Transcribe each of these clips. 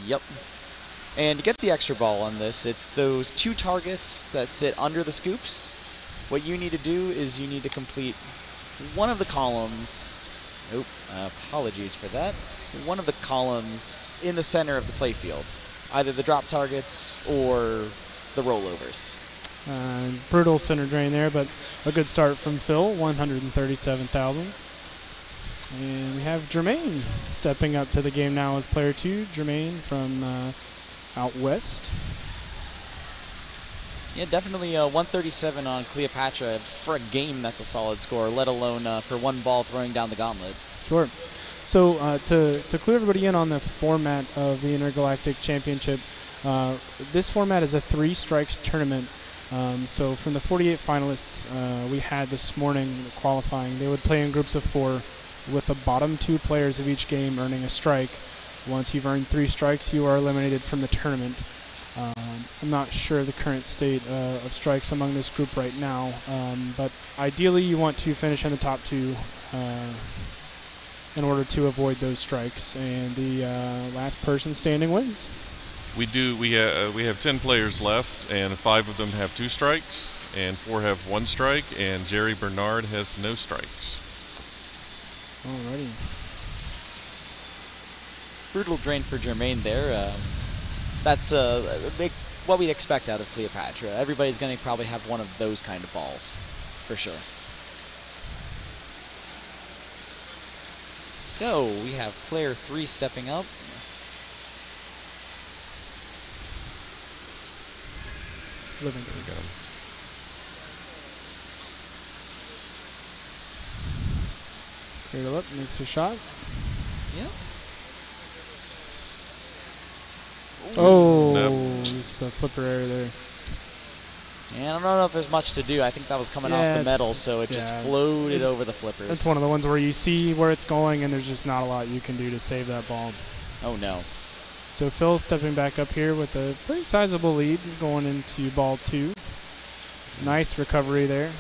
Yep. And to get the extra ball on this, it's those 2 targets that sit under the scoops. What you need to do is you need to complete one of the columns. Nope, apologies for that. One of the columns in the center of the playfield. Either the drop targets or the rollovers. Brutal center drain there, but a good start from Phil, 137,000. And we have Jermaine stepping up to the game now as player 2. Jermaine from out west. Yeah, definitely 137 on Cleopatra. For a game, that's a solid score, let alone for one ball throwing down the gauntlet. Sure. So to clue everybody in on the format of the Intergalactic Championship, this format is a 3 strikes tournament. So from the 48 finalists we had this morning qualifying, they would play in groups of 4 with the bottom 2 players of each game earning a strike. Once you've earned 3 strikes, you are eliminated from the tournament. I'm not sure the current state of strikes among this group right now, but ideally you want to finish in the top 2 in order to avoid those strikes, and the last person standing wins. We do. We have 10 players left, and 5 of them have 2 strikes, and 4 have 1 strike, and Jerry Bernard has no strikes. Alrighty. Brutal drain for Jermaine there. That's what we'd expect out of Cleopatra. Everybody's going to probably have one of those kind of balls, for sure. So we have player 3 stepping up. Living. There we go. Cleared it up, makes a shot. Yeah. Oh, Nope. just a flipper error there. And I don't know if there's much to do. I think that was coming off the metal, so it just floated over the flippers. It's one of the ones where you see where it's going, and there's just not a lot you can do to save that ball. Oh, no. So Phil stepping back up here with a pretty sizable lead going into ball 2. Nice recovery there.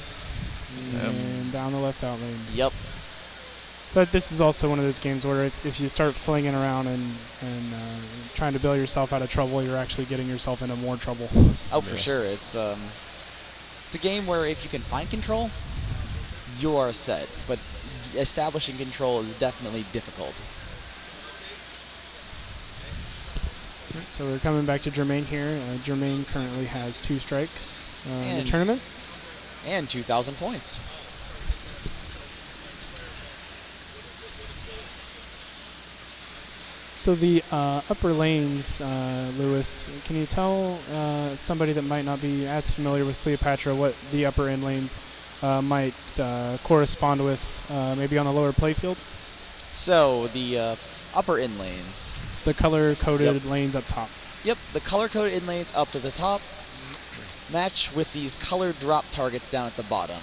And down the left out lane. Yep. So this is also one of those games where if you start flinging around and trying to bail yourself out of trouble, you're actually getting yourself into more trouble. Oh, for sure. It's a game where if you can find control, you are set. But establishing control is definitely difficult. So we're coming back to Jermaine here. Jermaine currently has 2 strikes in the tournament. And 2,000 points. So the upper lanes, Lewis, can you tell somebody that might not be as familiar with Cleopatra what the upper end lanes might correspond with maybe on the lower playfield? So the upper in lanes. The color-coded lanes up top. Yep, the color-coded in lanes up to the top match with these colored drop targets down at the bottom.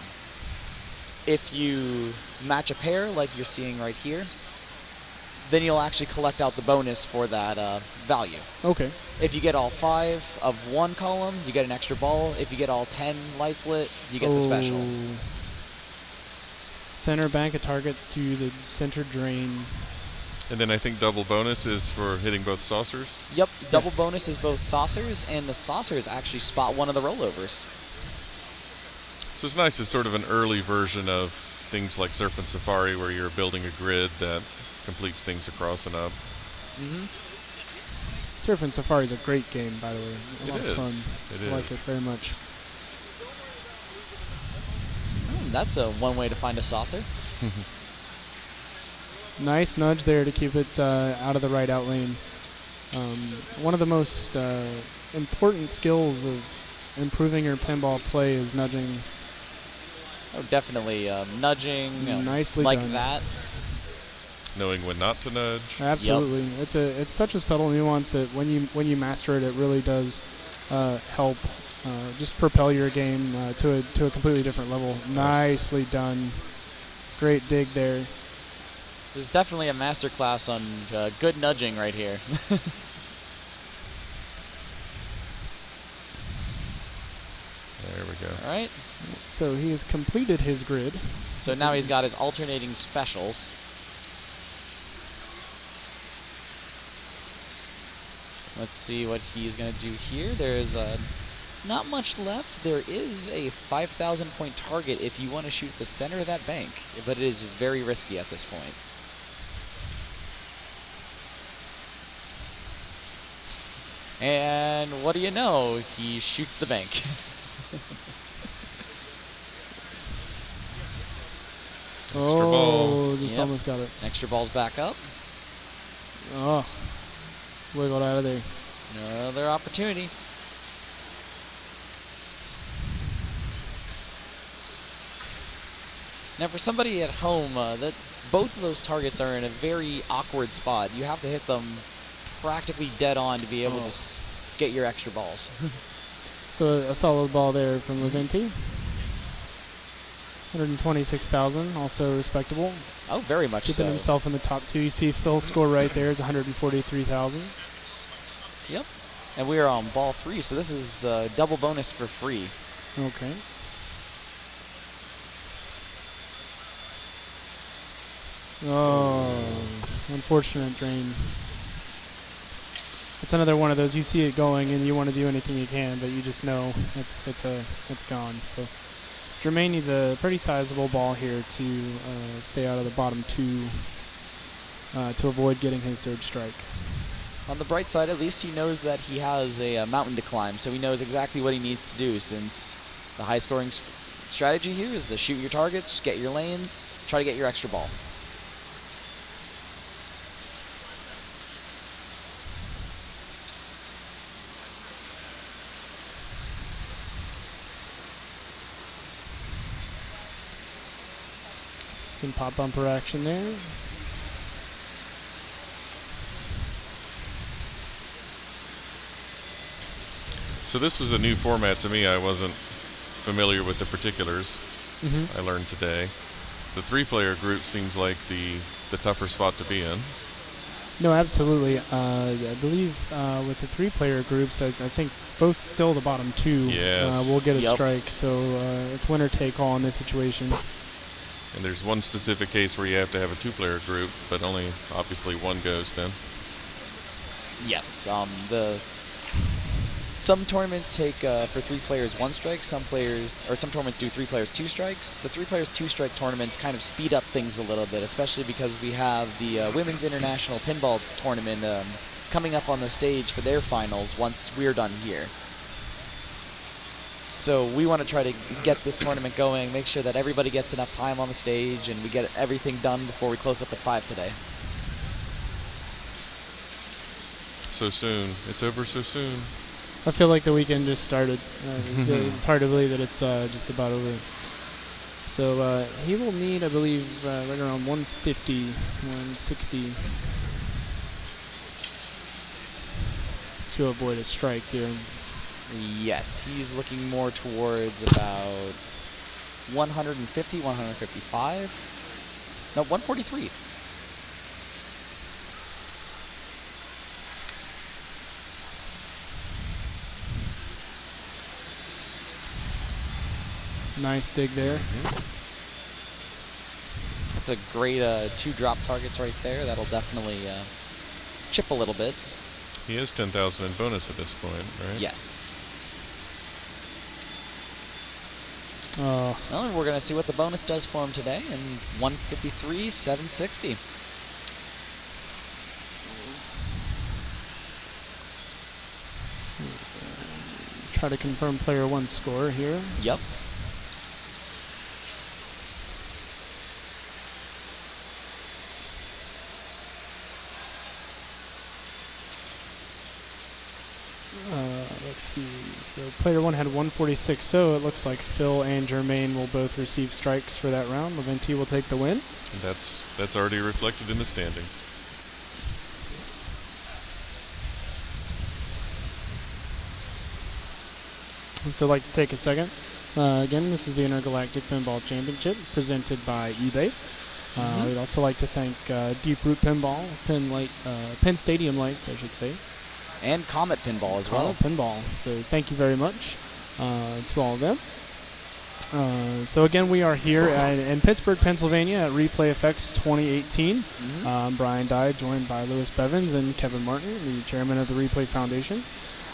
If you match a pair like you're seeing right here, then you'll actually collect out the bonus for that value. Okay. If you get all 5 of one column, you get an extra ball. If you get all 10 lights lit, you get the special. Center bank of targets to the center drain. And then I think double bonus is for hitting both saucers? Yep, double bonus is both saucers, and the saucers actually spot one of the rollovers. So it's nice. It's sort of an early version of things like Surf and Safari where you're building a grid that completes things across and up. Mm-hmm. Surf and Safari is a great game, by the way. A lot of fun. It I like it very much. That's one way to find a saucer. Nice nudge there to keep it out of the right out lane. One of the most important skills of improving your pinball play is nudging. Oh, definitely. Nudging Nicely like done. that. Knowing when not to nudge. Absolutely. Yep. It's such a subtle nuance that when you master it, it really does help just propel your game to a completely different level. Nicely done. Great dig there. There's definitely a master class on good nudging right here. There we go. All right. So he has completed his grid. So now he's got his alternating specials. Let's see what he's going to do here. There's not much left. There is a 5,000 point target if you want to shoot the center of that bank, but it is very risky at this point. And what do you know? He shoots the bank. Oh, just almost got it. Extra ball's back up. Oh, wiggled out of there. Another opportunity. Now, for somebody at home, that both of those targets are in a very awkward spot. You have to hit them practically dead on to be able to get your extra balls. So a solid ball there from Leventi. 126,000, also respectable. Oh, very much Keeping so. himself in the top two. You see Phil's score right there is 143,000. Yep. And we are on ball 3, so this is double bonus for free. Okay. Oh, unfortunate drain. It's another one of those, you see it going and you want to do anything you can, but you just know it's gone. So Jermaine needs a pretty sizable ball here to stay out of the bottom two to avoid getting his third strike. On the bright side, at least he knows that he has a mountain to climb, so he knows exactly what he needs to do, since the high-scoring strategy here is to shoot your targets, get your lanes, try to get your extra ball. Some pop bumper action there. So this was a new format to me. I wasn't familiar with the particulars. I learned today. The 3-player group seems like the tougher spot to be in. No, absolutely. I believe with the 3-player groups, I think both still the bottom two will get a strike. So it's winner take all in this situation. And there's one specific case where you have to have a 2-player group, but only obviously one goes then. Yes. Some tournaments take for 3 players 1 strike. Some tournaments do 3 players 2 strikes. The 3 players 2 strike tournaments kind of speed up things a little bit, especially because we have the Women's International Pinball Tournament coming up on the stage for their finals once we're done here. So we want to try to get this tournament going, make sure that everybody gets enough time on the stage, and we get everything done before we close up at 5 today. So soon. It's over so soon. I feel like the weekend just started. It's hard to believe that it's just about over. So he will need, I believe, right around 150, 160 to avoid a strike here. Yes, he's looking more towards about 150, 155. No, 143. Nice dig there. That's a great 2 drop targets right there. That'll definitely chip a little bit. He is 10,000 in bonus at this point, right? Yes. Oh. Well, we're going to see what the bonus does for him today, and 153, 760. So, try to confirm player 1's score here. Yep. Let's see. So player 1 had 146, so it looks like Phil and Jermaine will both receive strikes for that round. Leventi will take the win. And that's already reflected in the standings. So I'd like to take a second. Again, this is the Intergalactic Pinball Championship presented by eBay. We'd also like to thank Deeproot Pinball, Pinstadium Lights, I should say. And Comet Pinball as well. Pinball. So thank you very much to all of them. So again, we are here in Pittsburgh, Pennsylvania at Replay Effects 2018. Brian Dye, joined by Lewis Bevins and Kevin Martin, the chairman of the Replay Foundation.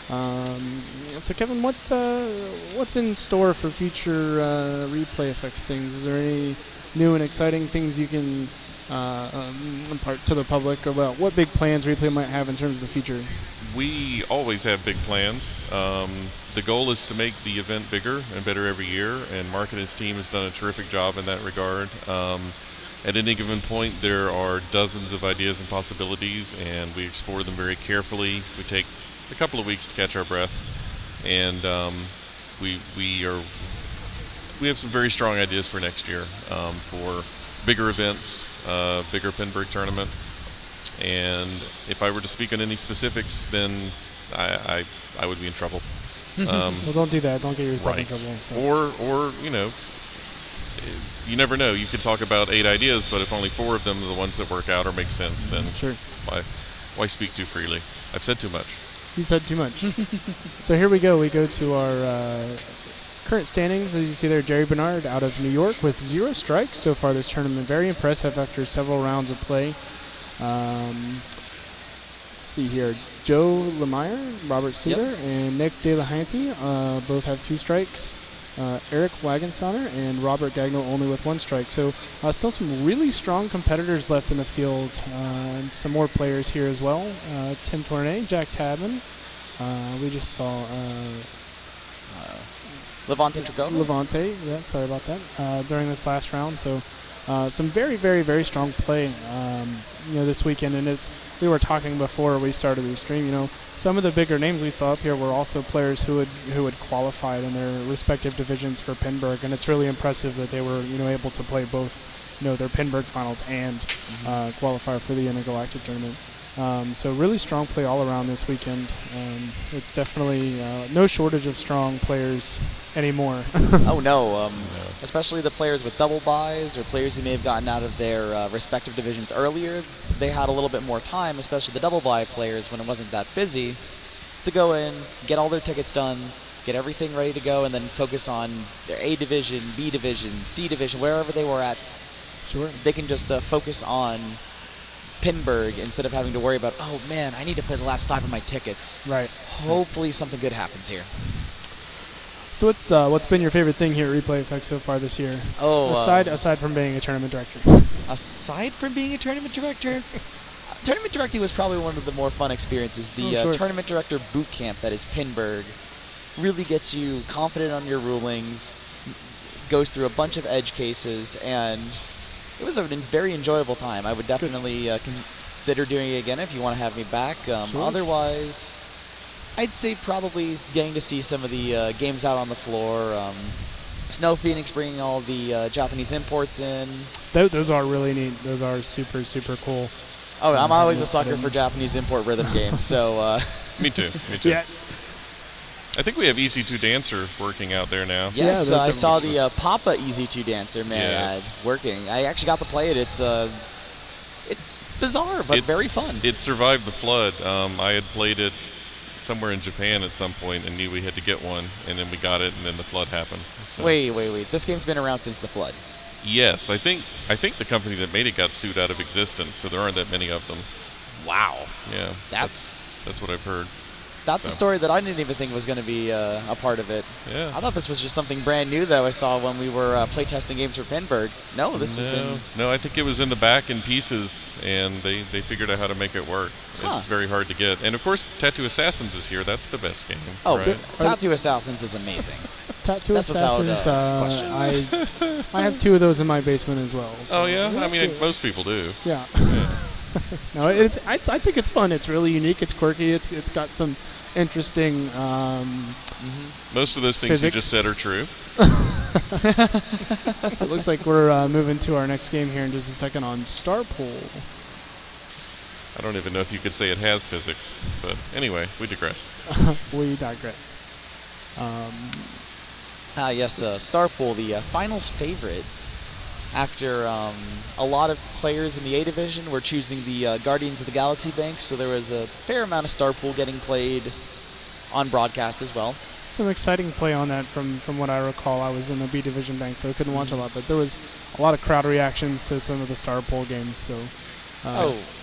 So Kevin, what's in store for future Replay Effects things? Is there any new and exciting things you can impart to the public about what big plans Replay might have in terms of the future? We always have big plans. The goal is to make the event bigger and better every year, and Mark and his team has done a terrific job in that regard. At any given point, there are dozens of ideas and possibilities, and we explore them very carefully. We take a couple of weeks to catch our breath, and we have some very strong ideas for next year for bigger events, bigger Pinburg tournament. And if I were to speak on any specifics, then I would be in trouble. Well, don't do that. Don't get yourself in right. trouble. So. Or you never know. You could talk about 8 ideas, but if only 4 of them are the ones that work out or make sense, then sure. Why speak too freely? I've said too much. You said too much. So here we go. We go to our current standings. As you see there, Jerry Bernard out of New York with 0 strikes so far this tournament. Very impressive after several rounds of play. Let's see here. Joe Lemire, Robert Suter, and Nick De La Hanty both have 2 strikes. Eric Wagensonner and Robert Gagno only with 1 strike. So still some really strong competitors left in the field, and some more players here as well. Tim Tournay, Jack Tabman. We just saw Levante Trigo. Levante, yeah, sorry about that. During this last round, so some very, very, very strong play, this weekend. And we were talking before we started the stream. Some of the bigger names we saw up here were also players who had qualified in their respective divisions for Pinburg, and it's really impressive that they were able to play both their Pinburg finals and qualify for the Intergalactic tournament. So really strong play all around this weekend. It's definitely no shortage of strong players anymore. Oh no, especially the players with double buys or players who may have gotten out of their respective divisions earlier. They had a little bit more time, especially the double buy players when it wasn't that busy, to go in, get all their tickets done, get everything ready to go, and then focus on their A division, B division, C division, wherever they were at. Sure. They can just focus on Pinburg instead of having to worry about, oh man, I need to play the last 5 of my tickets. Right. Hopefully something good happens here. So what's been your favorite thing here at Replay Effects so far this year? Oh, aside from being a tournament director. Aside from being a tournament director, tournament directing was probably one of the more fun experiences. The tournament director boot camp that is Pinburg really gets you confident on your rulings, goes through a bunch of edge cases, and it was a very enjoyable time. I would definitely consider doing it again if you want to have me back. Sure. Otherwise, I'd say probably getting to see some of the games out on the floor. Snow Phoenix bringing all the Japanese imports in. Those are really neat. Those are super, super cool. Oh, I'm always a sucker for Japanese import rhythm games. So. Me too. Me too. Yeah. I think we have Easy 2 Dancer working out there now. Yes, I saw the Papa Easy 2 Dancer working. I actually got to play it. It's bizarre, but very fun. It survived the flood. I had played it somewhere in Japan at some point and knew we had to get one, and then we got it, and then the flood happened. So. Wait. This game's been around since the flood. Yes, I think the company that made it got sued out of existence, so there aren't that many of them. Wow. Yeah. That's what I've heard. That's a story that I didn't even think was going to be a part of it. Yeah. I thought this was just something brand new that I saw when we were playtesting games for Pinburg. No, this has been... No, I think it was in the back in pieces, and they figured out how to make it work. Huh. It's very hard to get. And, of course, Tattoo Assassins is here. That's the best game. Oh, right? Tattoo Assassins is amazing. Tattoo That's Assassins, I have 2 of those in my basement as well. So oh, yeah? I mean, most people do. Yeah. No, I think it's fun. It's really unique. It's quirky. It's got some interesting most of those things physics. you just said are true. So it looks like we're moving to our next game here in just a second on Star Pool. I don't even know if you could say it has physics, but anyway, we digress. We digress. Yes, Star Pool, the finals favorite. After a lot of players in the A division were choosing the Guardians of the Galaxy banks, so there was a fair amount of Star Pool getting played on broadcast as well. some exciting play on that from what I recall. I was in the B Division bank, so I couldn't watch a lot, but there was a lot of crowd reactions to some of the Star Pool games. So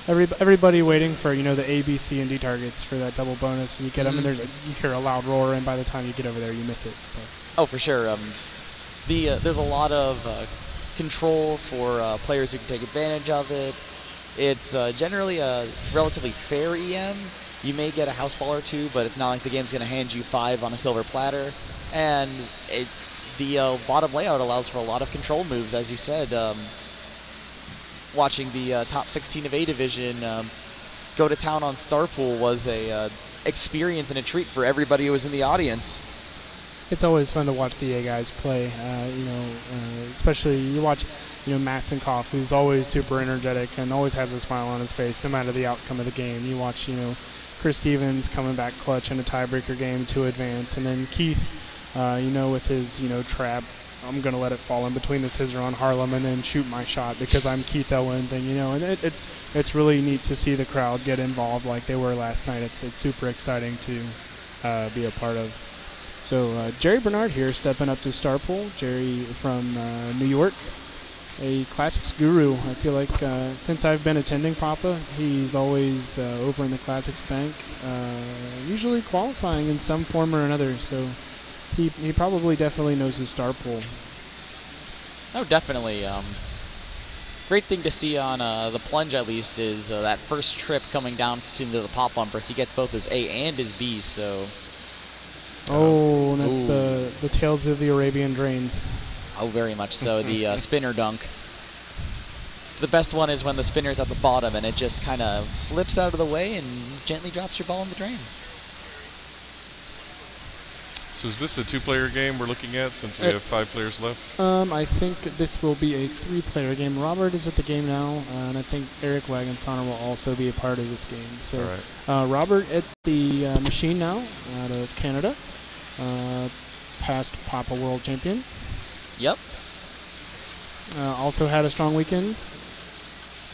everybody waiting for the A, B, C, and D targets for that double bonus. And you get them, and you hear a loud roar, and by the time you get over there, you miss it. So. Oh, for sure. There's a lot of control for players who can take advantage of it. It's generally a relatively fair EM. You may get a house ball or two, but it's not like the game's going to hand you 5 on a silver platter. And the bottom layout allows for a lot of control moves, as you said. Watching the top 16 of A Division go to town on Star Pool was a experience and a treat for everybody who was in the audience. It's always fun to watch the A guys play, especially you watch, Massenkoff, who's always super energetic and always has a smile on his face no matter the outcome of the game. You watch, Chris Stevens coming back clutch in a tiebreaker game to advance, and then Keith, with his, trap, I'm going to let it fall in between the scissor on Harlem and then shoot my shot because I'm Keith Owen thing, and it's really neat to see the crowd get involved like they were last night. It's super exciting to be a part of. So Jerry Bernard here stepping up to Star Pool. Jerry from New York, a classics guru. I feel like since I've been attending Papa, he's always over in the classics bank, usually qualifying in some form or another. So he probably definitely knows his Star Pool. Oh, definitely. Great thing to see on the plunge, at least, is that first trip coming down into the pop bumpers. He gets both his A and his B, so... Oh, that's the Tales of the Arabian Drains. Oh, very much so. The spinner dunk. The best one is when the spinner's at the bottom and it just kind of slips out of the way and gently drops your ball in the drain. So is this a 2-player game we're looking at since we have 5 players left? I think this will be a 3-player game. Robert is at the game now, and I think Eric Wagensonner will also be a part of this game. So Robert at the machine now out of Canada. Past Papa World Champion. Yep. Also had a strong weekend.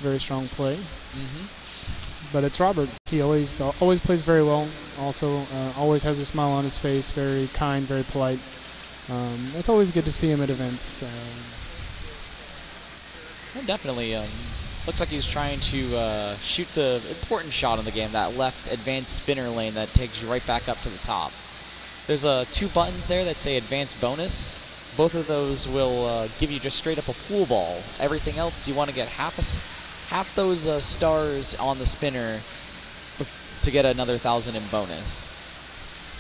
Very strong play. But it's Robert. He always plays very well. Also, always has a smile on his face. Very kind, very polite. It's always good to see him at events. Yeah, definitely. Looks like he's trying to shoot the important shot in the game, that left advanced spinner lane that takes you right back up to the top. There's 2 buttons there that say advanced bonus. Both of those will give you just straight up a pool ball. Everything else, you want to get half those stars on the spinner to get another 1,000 in bonus.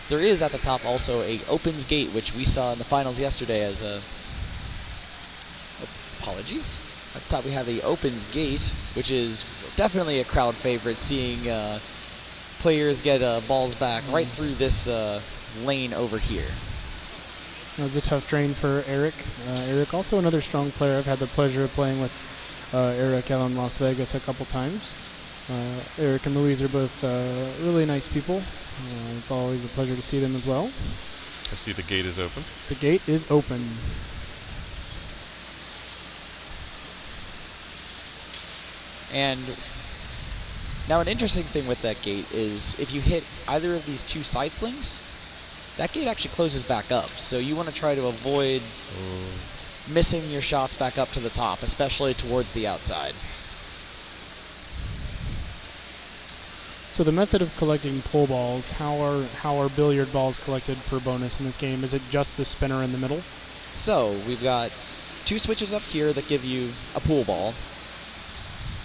There is at the top also a opens gate, which we saw in the finals yesterday as a... Apologies. At the top we have the opens gate, which is definitely a crowd favorite, seeing players get balls back right through this lane over here. It was a tough drain for Eric. Eric, also another strong player. I've had the pleasure of playing with Eric out in Las Vegas a couple times. Eric and Louise are both really nice people. It's always a pleasure to see them as well. I see the gate is open. The gate is open. And now an interesting thing with that gate is if you hit either of these 2 side slings, that gate actually closes back up. So you want to try to avoid missing your shots back up to the top, especially towards the outside. So the method of collecting pool balls, how are billiard balls collected for bonus in this game? Is it just the spinner in the middle? So we've got 2 switches up here that give you a pool ball.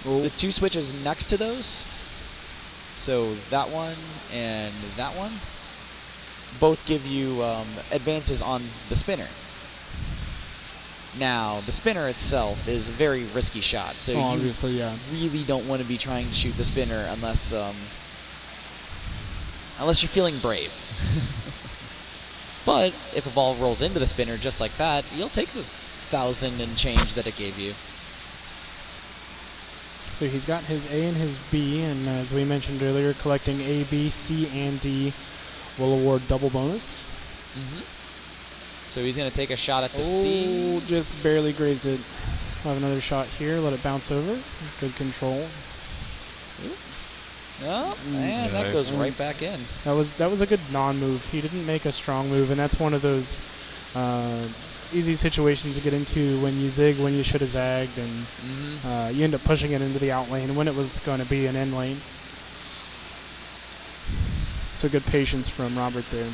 The 2 switches next to those, so that one and that one, both give you advances on the spinner. Now, the spinner itself is a very risky shot, so you really don't want to be trying to shoot the spinner unless you're feeling brave. But if a ball rolls into the spinner just like that, you'll take the 1,000 and change that it gave you. So he's got his A and his B, and as we mentioned earlier, collecting A, B, C, and D will award double bonus. So he's going to take a shot at the C. Just barely grazed it. We'll have another shot here. Let it bounce over. Good control. Oh, and that goes right back in. That was a good non-move. He didn't make a strong move, and that's one of those easy situations to get into when you zig when you should have zagged, and you end up pushing it into the out lane when it was going to be an in lane. So good patience from Robert there.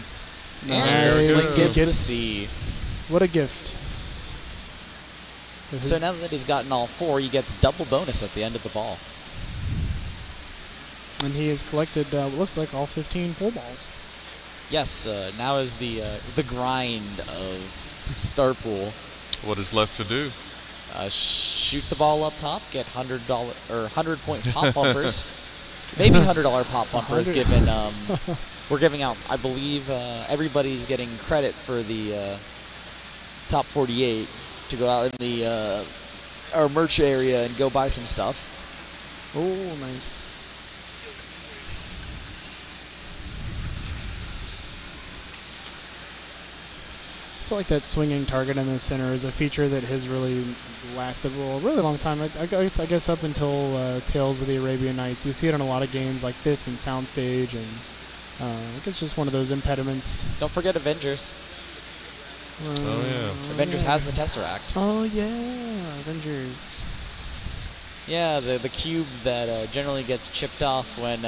And Sling gives the C. What a gift. So now that he's gotten all 4, he gets double bonus at the end of the ball. And he has collected what looks like all 15 pull balls. Yes, now is the grind of Star Pool. What is left to do? Shoot the ball up top, get $100 or 100-point pop bumpers. Maybe $100 pop bumpers, given we're giving out, I believe everybody's getting credit for the top 48 to go out in the our merch area and go buy some stuff. Oh, nice. I feel like that swinging target in the center is a feature that has really lasted a really long time. I guess up until Tales of the Arabian Nights. You see it in a lot of games like this and Soundstage, and I guess it's just one of those impediments. Don't forget Avengers. Oh, yeah. Avengers has the Tesseract. Oh, yeah. Avengers. Yeah, the cube that generally gets chipped off when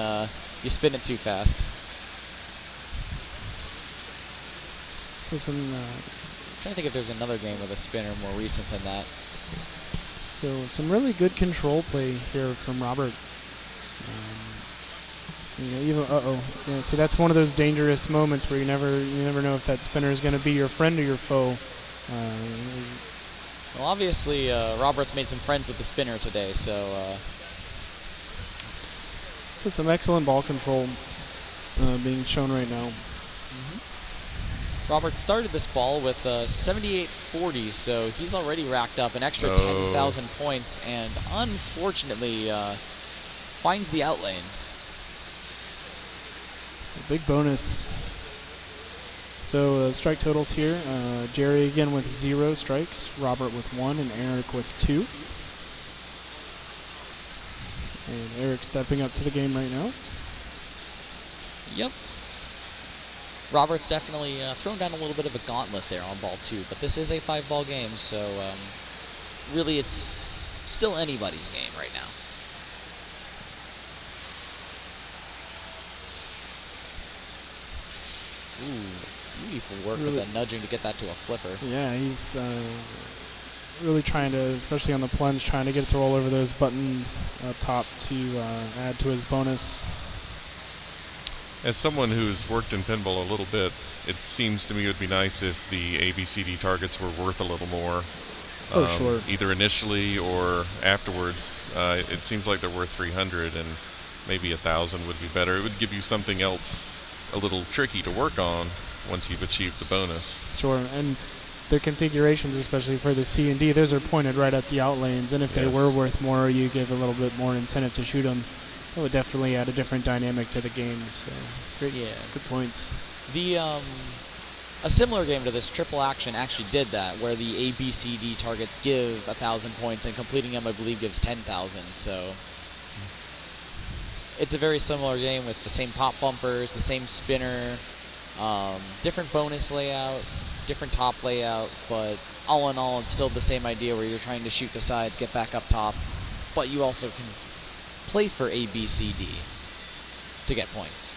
you spin it too fast. So some... trying to think if there's another game with a spinner more recent than that. So some really good control play here from Robert. Yeah, see, that's one of those dangerous moments where you never know if that spinner is going to be your friend or your foe. Well, obviously, Robert's made some friends with the spinner today, so... So some excellent ball control being shown right now. Robert started this ball with 7840, so he's already racked up an extra 10,000 points, and unfortunately finds the out lane. So big bonus. So strike totals here. Jerry again with 0 strikes, Robert with 1, and Eric with 2. And Eric stepping up to the game right now. Yep. Robert's definitely thrown down a little bit of a gauntlet there on ball 2, but this is a 5-ball game, so really it's still anybody's game right now. Ooh, beautiful work with the nudging to get that to a flipper. Yeah, he's really trying to, especially on the plunge, trying to get it to roll over those buttons up top to add to his bonus. As someone who's worked in pinball a little bit, it seems to me it would be nice if the ABCD targets were worth a little more. Oh, sure. Either initially or afterwards. It seems like they're worth 300, and maybe 1,000 would be better. It would give you something else a little tricky to work on once you've achieved the bonus. Sure, and their configurations, especially for the C and D, those are pointed right at the out lanes, and if they were worth more, you give a little bit more incentive to shoot them. It would definitely add a different dynamic to the game. So great, good points. The a similar game to this, Triple Action, actually did that, where the ABCD targets give 1,000 points, and completing them, I believe, gives 10,000. So it's a very similar game with the same pop bumpers, the same spinner, different bonus layout, different top layout, but all in all, it's still the same idea where you're trying to shoot the sides, get back up top, but you also can play for ABCD to get points.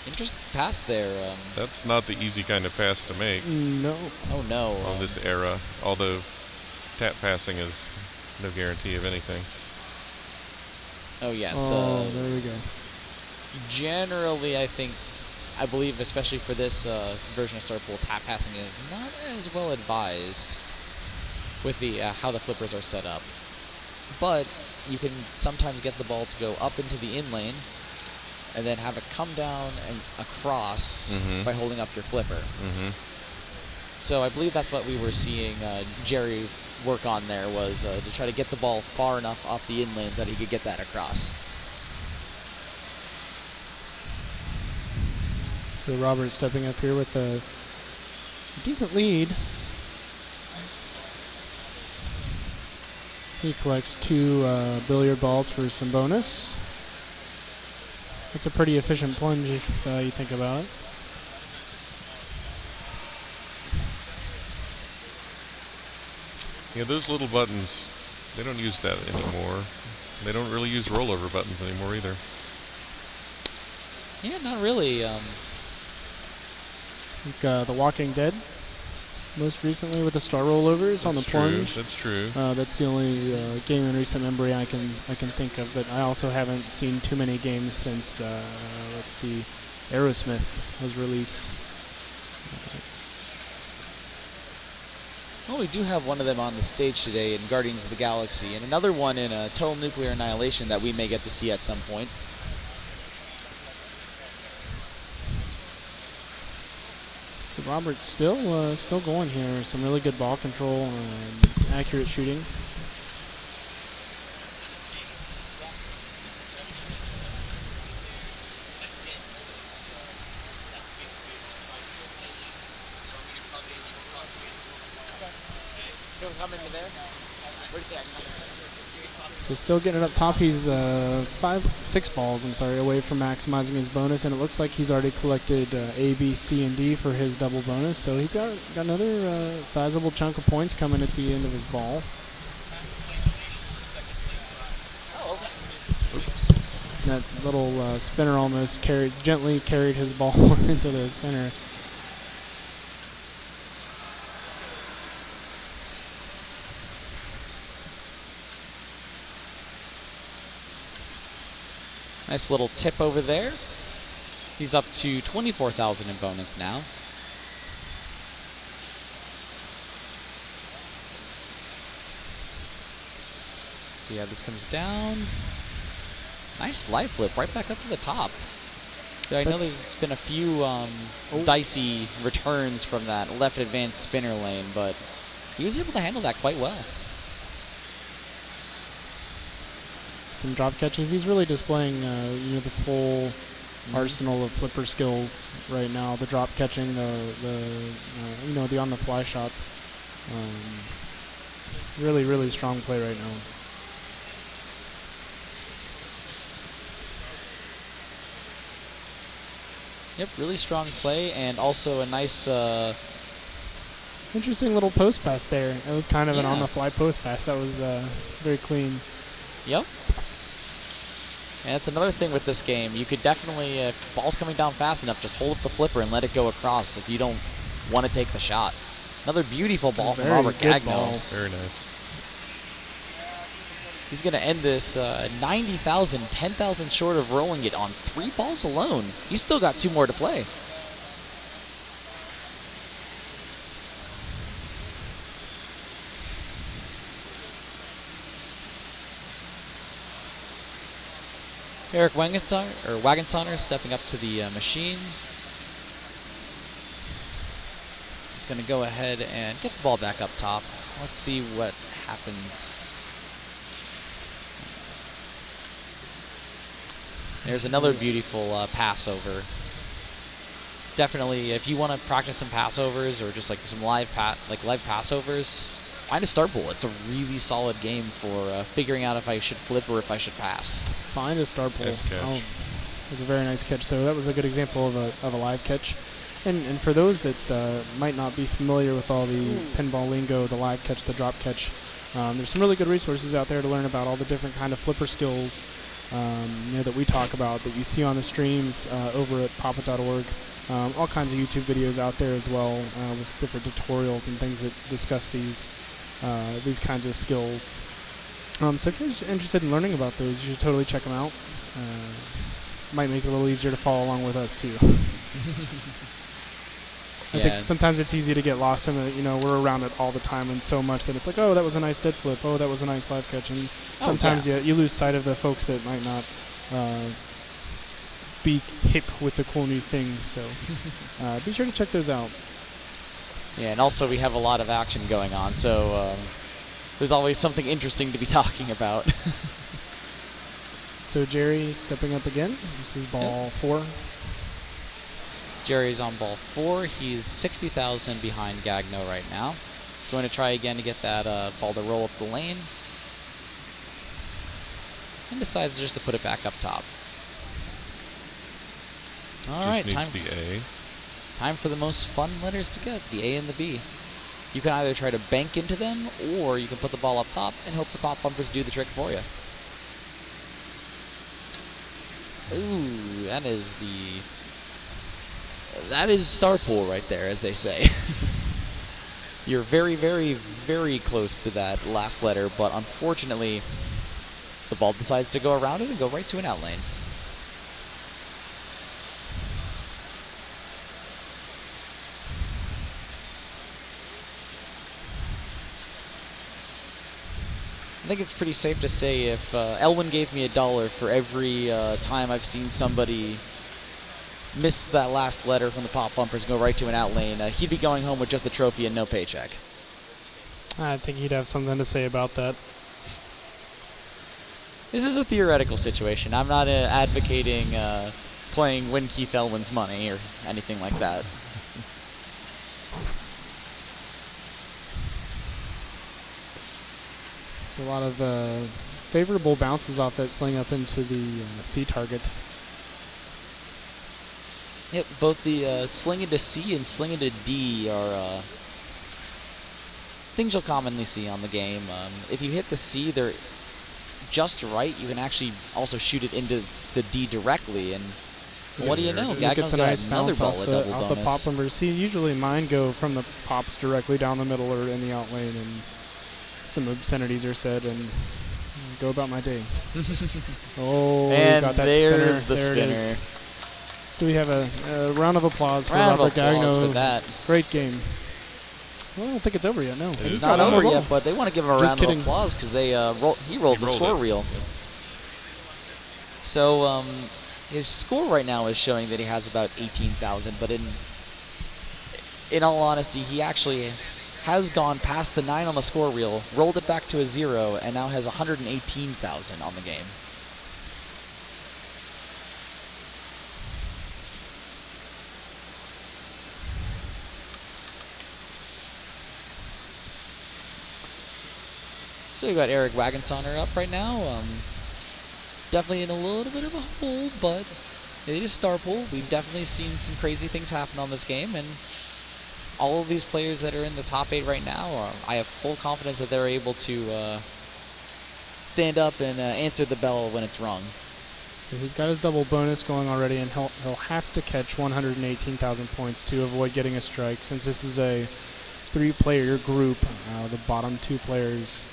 Interesting pass there. That's not the easy kind of pass to make. No. Oh, no. On this era, although tap passing is no guarantee of anything. Oh, yes. Oh, there we go. Generally, I believe, especially for this version of Star Pool, tap passing is not as well advised with the how the flippers are set up. But you can sometimes get the ball to go up into the in lane and then have it come down and across by holding up your flipper. So I believe that's what we were seeing Jerry work on there, was to try to get the ball far enough up the in lane that he could get that across. So Robert stepping up here with a decent lead. He collects 2 billiard balls for some bonus. It's a pretty efficient plunge if you think about it. Yeah, those little buttons, they don't use that anymore. They don't really use rollover buttons anymore either. Yeah, not really. Like, The Walking Dead, most recently with the star rollovers on the plunge. That's true. That's the only game in recent memory I can think of. But I also haven't seen too many games since let's see, Aerosmith was released. Well, we do have one of them on the stage today in Guardians of the Galaxy, and another one in Total Nuclear Annihilation that we may get to see at some point. So Robert's still going here. Some really good ball control and accurate shooting. So still getting it up top. He's 6 balls, away from maximizing his bonus, and it looks like he's already collected A, B, C, and D for his double bonus. So he's got another sizable chunk of points coming at the end of his ball. Oops. That little spinner almost gently carried his ball into the center. Nice little tip over there. He's up to 24,000 in bonus now. See how this comes down. Nice live flip right back up to the top. I know there's been a few dicey returns from that left advanced spinner lane, but he was able to handle that quite well. Some drop catches. He's really displaying the full arsenal of flipper skills right now. The drop catching, the on the fly shots. Really strong play right now. Yep, really strong play, and also a nice interesting little post pass there. It was kind of an on the fly post pass. That was very clean. Yep. And that's another thing with this game. You could definitely, if ball's coming down fast enough, just hold up the flipper and let it go across if you don't want to take the shot. Another beautiful ball from Robert Gagno. Very nice. He's going to end this 90,000, 10,000 short of rolling it on 3 balls alone. He's still got 2 more to play. Eric Wagensonner stepping up to the machine. He's going to go ahead and get the ball back up top. Let's see what happens. There's another beautiful passover. Definitely, if you want to practice some passovers or just like some live passovers, find a start pool. It's a really solid game for figuring out if I should flip or if I should pass. Find a start pool. Nice catch. Oh, it was a very nice catch. So that was a good example of a live catch. And for those that might not be familiar with all the pinball lingo, the live catch, the drop catch, there's some really good resources out there to learn about all the different kind of flipper skills that we talk about, that you see on the streams over at papa.org. All kinds of YouTube videos out there as well with different tutorials and things that discuss these kinds of skills. So if you're interested in learning about those, you should totally check them out. Might make it a little easier to follow along with us too. I think sometimes it's easy to get lost in it. We're around it all the time and so much that it's like, oh, that was a nice dead flip. Oh, that was a nice live catch. And sometimes you lose sight of the folks that might not be hip with the cool new thing. So be sure to check those out. Yeah, and also we have a lot of action going on, so there's always something interesting to be talking about. So Jerry stepping up again. This is ball 4. Jerry's on ball 4. He's 60,000 behind Gagno right now. He's going to try again to get that ball to roll up the lane. and decides just to put it back up top. All Just right, needs the A. time for the most fun letters to get, the A and the B. You can either try to bank into them, or you can put the ball up top and hope the pop bumpers do the trick for you. Ooh, that is star pool right there, as they say. You're very, very, very close to that last letter, but unfortunately, the ball decides to go around it and go right to an out lane. I think it's pretty safe to say if Elwin gave me $1 for every time I've seen somebody miss that last letter from the pop bumpers and go right to an out lane, he'd be going home with just a trophy and no paycheck. I think he'd have something to say about that. This is a theoretical situation. I'm not advocating playing Win Keith Elwin's money or anything like that. So a lot of favorable bounces off that sling up into the C target. Yep, both the sling into C and sling into D are things you'll commonly see on the game. If you hit the C, they're just right. You can actually also shoot it into the D directly, and what do you know? It gets a nice bounce ball, off, a double off the bonus. pop bumpers. See, usually mine go from the pops directly down the middle or in the out lane, and some obscenities are said, and go about my day. Oh, and got that there's spinner. the There spinner. it is. Do we have a round of applause for Round of Robert applause Gagno? for that. Great game. Well, I don't think it's over yet. No, It's not over yet, but they want to give him a round of applause because they he rolled the score reel. Yep. So his score right now is showing that he has about 18,000, but in all honesty, he actually has gone past the 9 on the score reel, rolled it back to a 0, and now has 118,000 on the game. So we've got Eric Wagensonner up right now. Definitely in a little bit of a hole, but it is star pool. We've definitely seen some crazy things happen on this game, and all of these players that are in the top 8 right now, I have full confidence that they're able to stand up and answer the bell when it's rung. So he's got his double bonus going already, and he'll have to catch 118,000 points to avoid getting a strike. Since this is a 3-player group, the bottom 2 players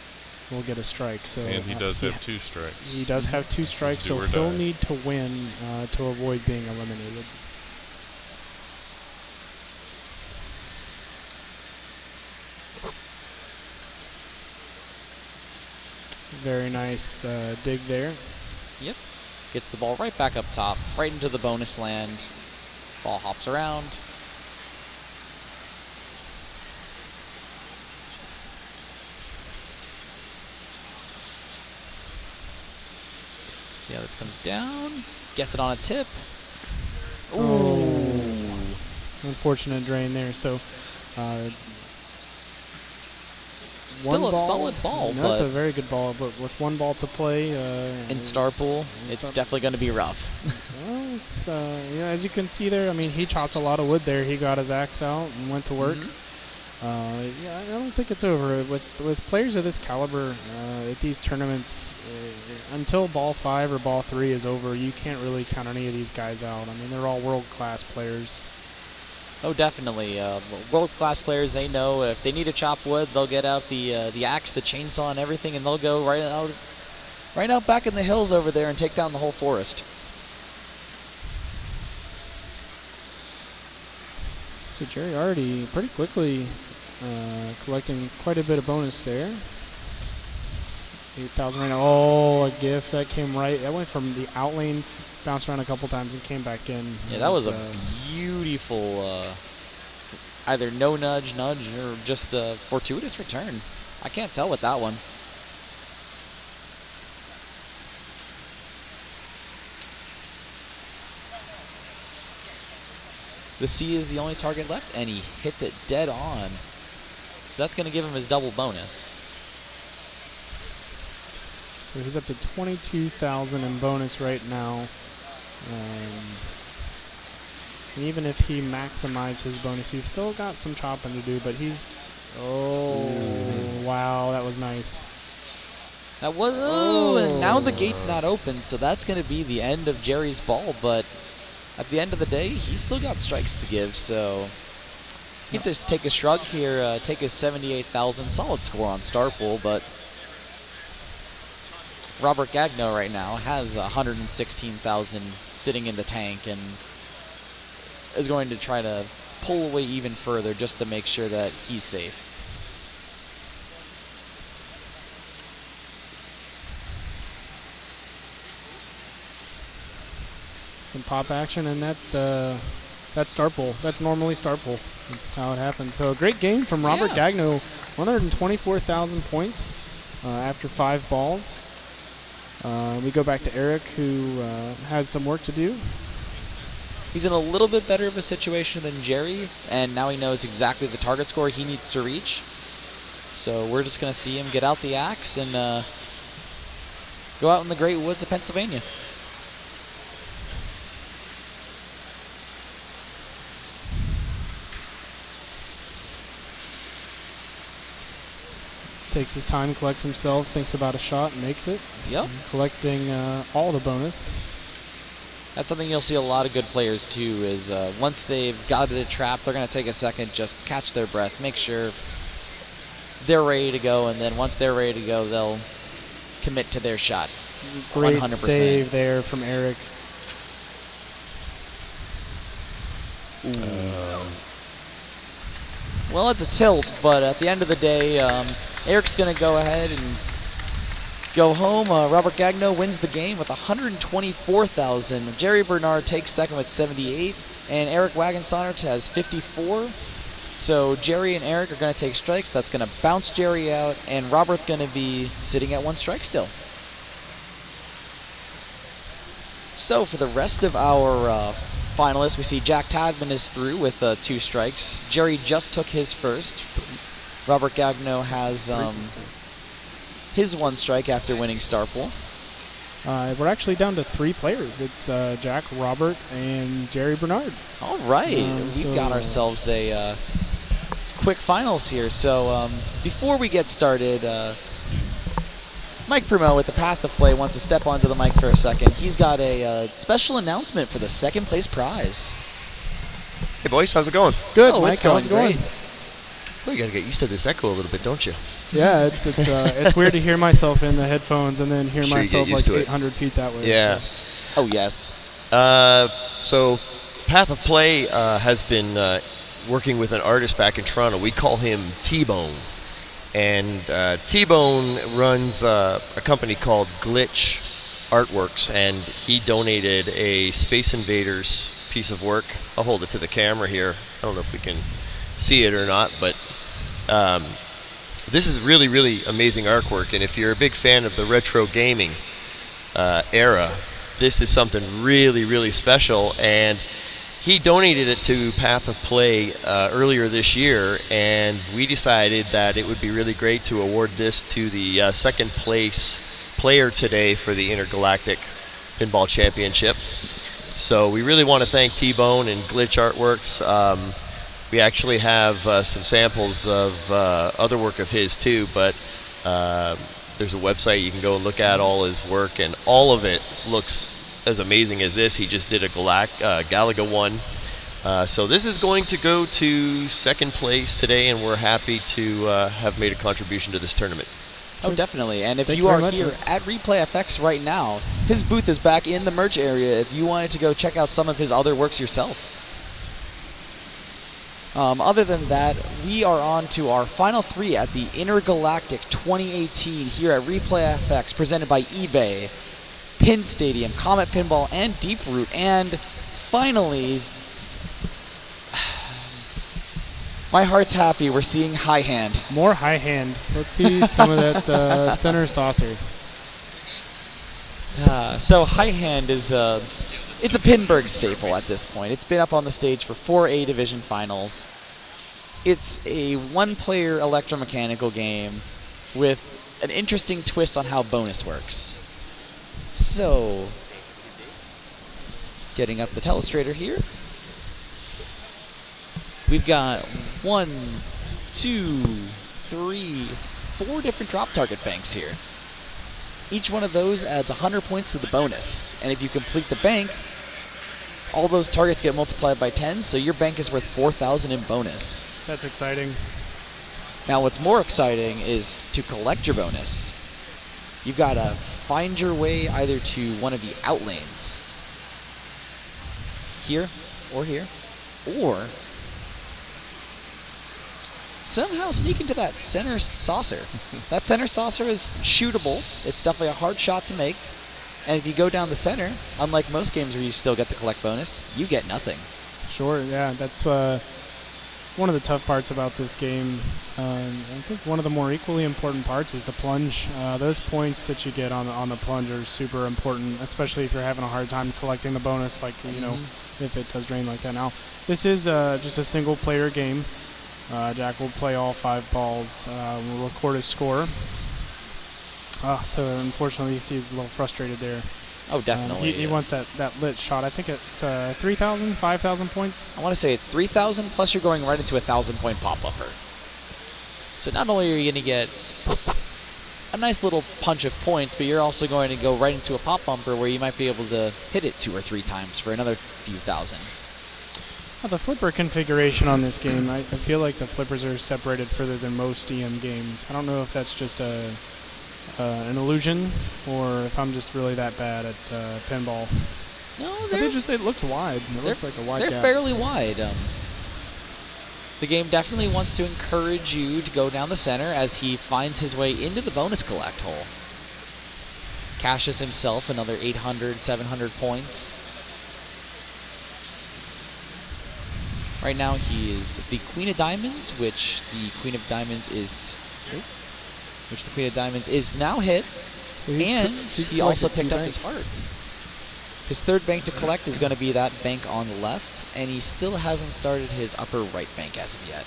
will get a strike. So And he does have 2 strikes. He does have 2 strikes, so he'll need to win to avoid being eliminated. Very nice dig there. Yep. Gets the ball right back up top, right into the bonus land. Ball hops around. See how this comes down. Gets it on a tip. Oh, unfortunate drain there. So still a solid ball, no, but it's a very good ball. But with 1 ball to play in star pool, it's definitely going to be rough. Well, it's as you can see there. I mean, he chopped a lot of wood there. He got his axe out and went to work. Yeah, I don't think it's over with players of this caliber at these tournaments. Until ball 5 or ball 3 is over, you can't really count any of these guys out. I mean, they're all world-class players. Oh, definitely. World-class players, they know if they need to chop wood, they'll get out the axe, the chainsaw, and everything, and they'll go right out back in the hills over there and take down the whole forest. So Jerry already pretty quickly collecting quite a bit of bonus there. 8,000 right now. Oh, a gift that came right. That went from the out lane, bounced around a couple times, and came back in. Yeah, that was a beautiful either no nudge, or just a fortuitous return. I can't tell with that one. The C is the only target left, and he hits it dead on. So that's going to give him his double bonus. So he's up to 22,000 in bonus right now. And even if he maximized his bonus, he's still got some chopping to do, but he's... Oh, wow, that was nice. That was... Oh, and now the gate's not open, so that's going to be the end of Jerry's ball, but at the end of the day, he's still got strikes to give, so... He can just take a shrug here, take his 78,000 solid score on Star Pool, but Robert Gagno right now has 116,000 sitting in the tank and is going to try to pull away even further just to make sure that he's safe. Some pop action, and that's Star Pool. That's normally Star Pool. That's how it happens. So a great game from Robert Gagno, 124,000 points after 5 balls. We go back to Eric, who has some work to do. He's in a little bit better of a situation than Jerry, and now he knows exactly the target score he needs to reach. So we're just going to see him get out the axe and go out in the great woods of Pennsylvania. Takes his time, collects himself, thinks about a shot, and makes it. Yep. Collecting all the bonus. That's something you'll see a lot of good players do is once they've got it a trap, they're going to take a second, just catch their breath, make sure they're ready to go, and then once they're ready to go, they'll commit to their shot. Great 100%. Save there from Eric. Well, it's a tilt, but at the end of the day, Eric's going to go ahead and go home. Robert Gagno wins the game with 124,000. Jerry Bernard takes second with 78, and Eric Wagensteiner has 54. So Jerry and Eric are going to take strikes. That's going to bounce Jerry out, and Robert's going to be sitting at 1 strike still. So for the rest of our finalists, we see Jack Tadman is through with 2 strikes. Jerry just took his first. Robert Gagno has his 1 strike after winning Star Pool. We're actually down to 3 players. It's Jack, Robert, and Jerry Bernard. All right, we've got ourselves a quick finals here. So before we get started, Mike Primo with the Path of Play wants to step onto the mic for a second. He's got a special announcement for the 2nd place prize. Hey boys, how's it going? Good, Oh, Mike, it's going how's it going? great. Well, you gotta get used to this echo a little bit, don't you? Yeah, it's weird to hear myself in the headphones and then hear Sure you get myself used like to it. 800 feet that way. Yeah. So. Oh, yes. So Path of Play has been working with an artist back in Toronto. We call him T-Bone. And T-Bone runs a company called Glitch Artworks, and he donated a Space Invaders piece of work. I'll hold it to the camera here. I don't know if we can see it or not, but this is really, really amazing artwork. And if you're a big fan of the retro gaming era, this is something really, really special. And he donated it to Path of Play earlier this year, and we decided that it would be really great to award this to the 2nd place player today for the Intergalactic Pinball Championship. So we really want to thank T-Bone and Glitch Artworks. We actually have some samples of other work of his too, but there's a website you can go and look at all his work, and all of it looks as amazing as this. He just did a Galaga one. So this is going to go to 2nd place today, and we're happy to have made a contribution to this tournament. Oh, definitely. And if Thank you you are very much, here Rick. at Replay FX right now, his booth is back in the merch area if you wanted to go check out some of his other works yourself. Other than that, we are on to our final 3 at the Intergalactic 2018 here at Replay FX, presented by eBay, Pinstadium, Comet Pinball, and Deeproot. And finally, my heart's happy. We're seeing High Hand. More high hand. Let's see some of that center saucer. So High Hand is it's a Pinburg staple at this point. It's been up on the stage for 4 A Division finals. It's a 1-player electromechanical game with an interesting twist on how bonus works. So, getting up the telestrator here. We've got 1, 2, 3, 4 different drop target banks here. Each one of those adds 100 points to the bonus. And if you complete the bank, all those targets get multiplied by 10, so your bank is worth 4,000 in bonus. That's exciting. Now what's more exciting is to collect your bonus. You've got to find your way either to one of the out lanes, here or here, or somehow sneak into that center saucer. That center saucer is shootable. It's definitely a hard shot to make. And if you go down the center, unlike most games where you still get the collect bonus, you get nothing. Sure, yeah, that's one of the tough parts about this game. I think one of the more equally important parts is the plunge. Those points that you get on the plunge are super important, especially if you're having a hard time collecting the bonus, like, you know, if it does drain like that. Now, this is just a single-player game. Jack will play all 5 balls. We'll record his score. So unfortunately, you see he's a little frustrated there. Oh, definitely. He wants that lit shot. I think it's 3,000, 5,000 points. I want to say it's 3,000, plus you're going right into a 1,000-point pop-upper. So not only are you going to get a nice little punch of points, but you're also going to go right into a pop-bumper where you might be able to hit it 2 or 3 times for another few thousand. Well, the flipper configuration on this game, I feel like the flippers are separated further than most EM games. I don't know if that's just an illusion, or if I'm just really that bad at pinball. No, it looks wide. It looks like a wide gap. They're fairly wide. The game definitely wants to encourage you to go down the center as he finds his way into the bonus collect hole. Cashes himself another 800, 700 points. Right now he is the Queen of Diamonds, which the Queen of Diamonds is now hit, so he also picked up his heart. His 3rd bank to collect is going to be that bank on the left, and he still hasn't started his upper right bank as of yet.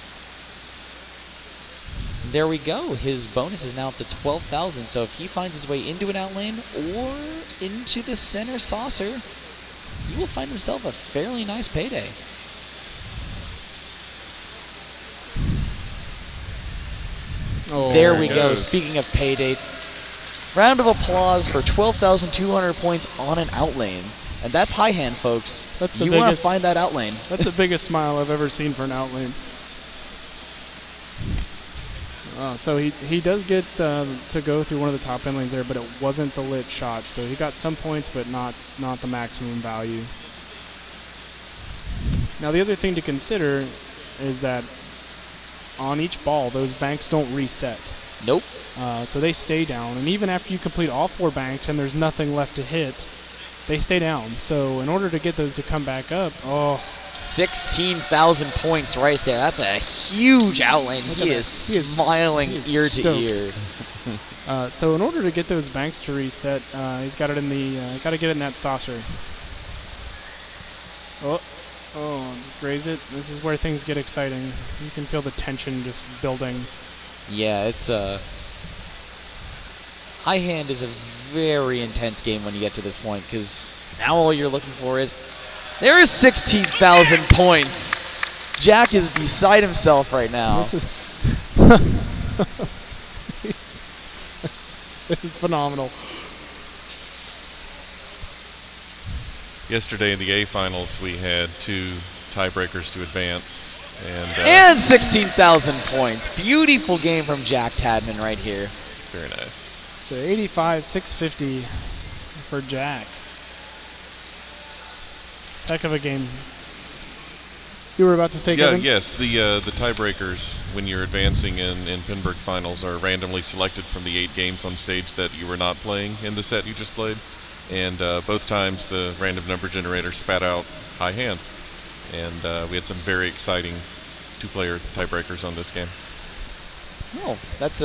There we go. His bonus is now up to 12,000, so if he finds his way into an out lane or into the center saucer, he will find himself a fairly nice payday. Oh, there we go. Speaking of payday, round of applause for 12,200 points on an out lane. And that's high hand, folks. That's the you want to find that out lane. That's the biggest smile I've ever seen for an out lane. So he does get to go through one of the top end lanes there, but it wasn't the lit shot. So he got some points, but not the maximum value. Now the other thing to consider is that on each ball, those banks don't reset. Nope. So they stay down, and even after you complete all 4 banks and there's nothing left to hit, they stay down. So in order to get those to come back up, 16,000 points right there. That's a huge outlane. He is smiling ear to ear. So in order to get those banks to reset, he's got it in the got to get it in that saucer. Just graze it. This is where things get exciting. You can feel the tension just building. Yeah, it's high hand is a very intense game when you get to this point, because now all you're looking for is there is 16,000 points. Jack is beside himself right now. This is this is phenomenal. Yesterday in the A finals, we had 2 tiebreakers to advance, and 16,000 points. Beautiful game from Jack Tadman right here. Very nice. So 85,650 for Jack. Heck of a game. You were about to say, Kevin? Yes. The tiebreakers when you're advancing in Pinburg finals are randomly selected from the 8 games on stage that you were not playing in the set you just played. And both times the random number generator spat out high hand. And we had some very exciting 2-player tiebreakers on this game. Oh, that's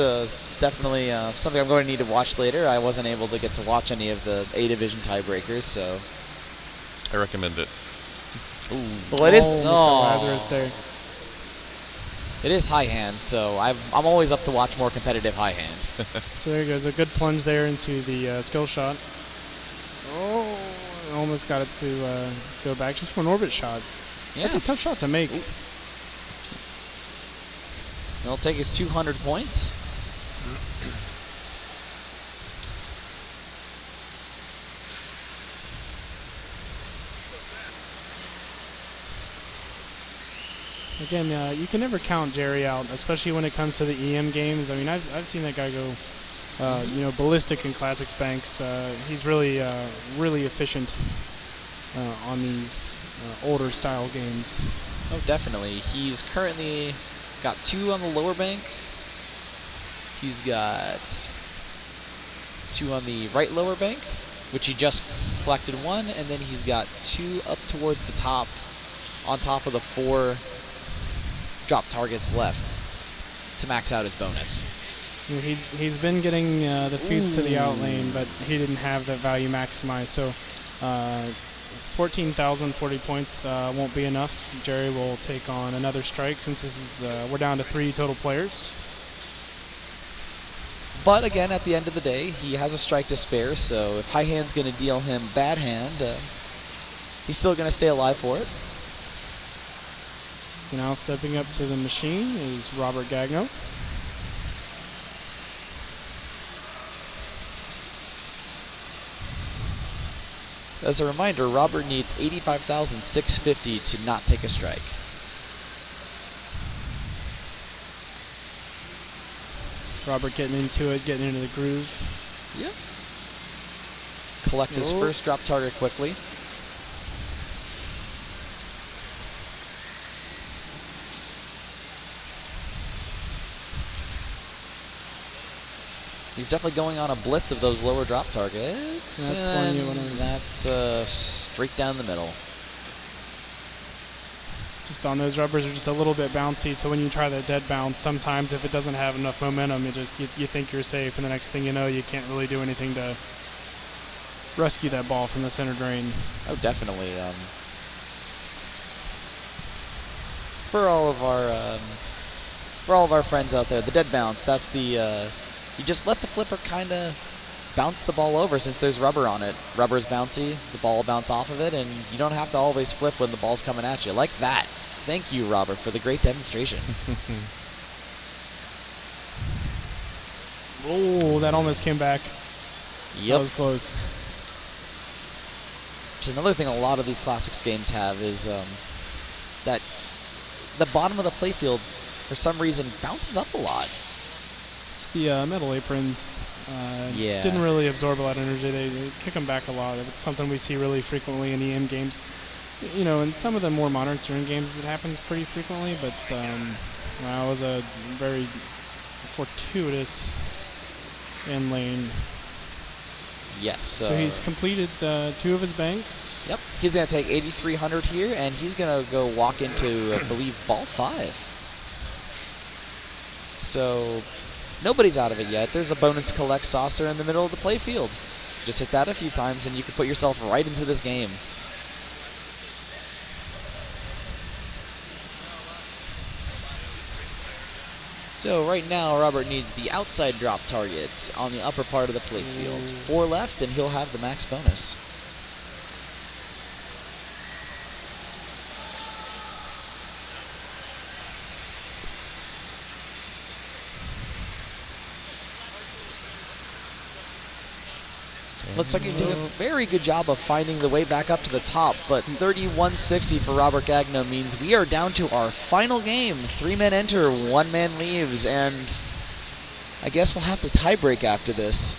definitely something I'm going to need to watch later. I wasn't able to get to watch any of the A Division tiebreakers, so I recommend it. Ooh. Well, it is. Mr. Lazarus there. It is high hand, so I'm always up to watch more competitive high hand. So there goes a good plunge there into the skill shot. Oh, almost got it to go back just for an orbit shot. Yeah. That's a tough shot to make. Ooh. He'll take his 200 points. Again, you can never count Jerry out, especially when it comes to the EM games. I mean, I've seen that guy go, ballistic in Classics Banks. He's really, really efficient on these older style games. Oh, definitely. He's currently got 2 on the lower bank. He's got 2 on the right lower bank, which he just collected 1, and then he's got 2 up towards the top, on top of the 4 drop targets left to max out his bonus. You know, he's been getting the feeds to the out lane, but he didn't have the value maximized. So 14,040 points won't be enough. Jerry will take on another strike since this is we're down to 3 total players. But again, at the end of the day, he has a strike to spare, so if high hand's going to deal him bad hand, he's still going to stay alive for it. So now stepping up to the machine is Robert Gagno. As a reminder, Robert needs 85,650 to not take a strike. Robert getting into it, getting into the groove. Yep. Collects his first drop target quickly. He's definitely going on a blitz of those lower drop targets. That's one you want to. That's straight down the middle. Just on those rubbers are just a little bit bouncy, so when you try the dead bounce, sometimes if it doesn't have enough momentum, you think you're safe, and the next thing you know, you can't really do anything to rescue that ball from the center drain. Oh, definitely. For all of our friends out there, the dead bounce, that's the you just let the flipper kind of bounce the ball over since there's rubber on it. Rubber's bouncy, the ball will bounce off of it, and you don't have to always flip when the ball's coming at you. Like that. Thank you, Robert, for the great demonstration. Oh, that almost came back. Yep. That was close. Which is another thing a lot of these Classics games have is that the bottom of the playfield, for some reason, bounces up a lot. It's the metal aprons. Yeah. Didn't really absorb a lot of energy. They kick them back a lot. It's something we see really frequently in EM games. You know, in some of the more modern Stern games, it happens pretty frequently, but well, it was a very fortuitous end lane. Yes. So he's completed 2 of his banks. Yep. He's going to take 8,300 here, and he's going to go walk into, I believe, ball 5. So nobody's out of it yet. There's a bonus collect saucer in the middle of the playfield. Just hit that a few times, and you can put yourself right into this game. So right now, Robert needs the outside drop targets on the upper part of the playfield. 4 left, and he'll have the max bonus. Looks like he's doing a very good job of finding the way back up to the top, but 3160 for Robert Gagno means we are down to our final game. 3 men enter, 1 man leaves, and I guess we'll have to tie break after this.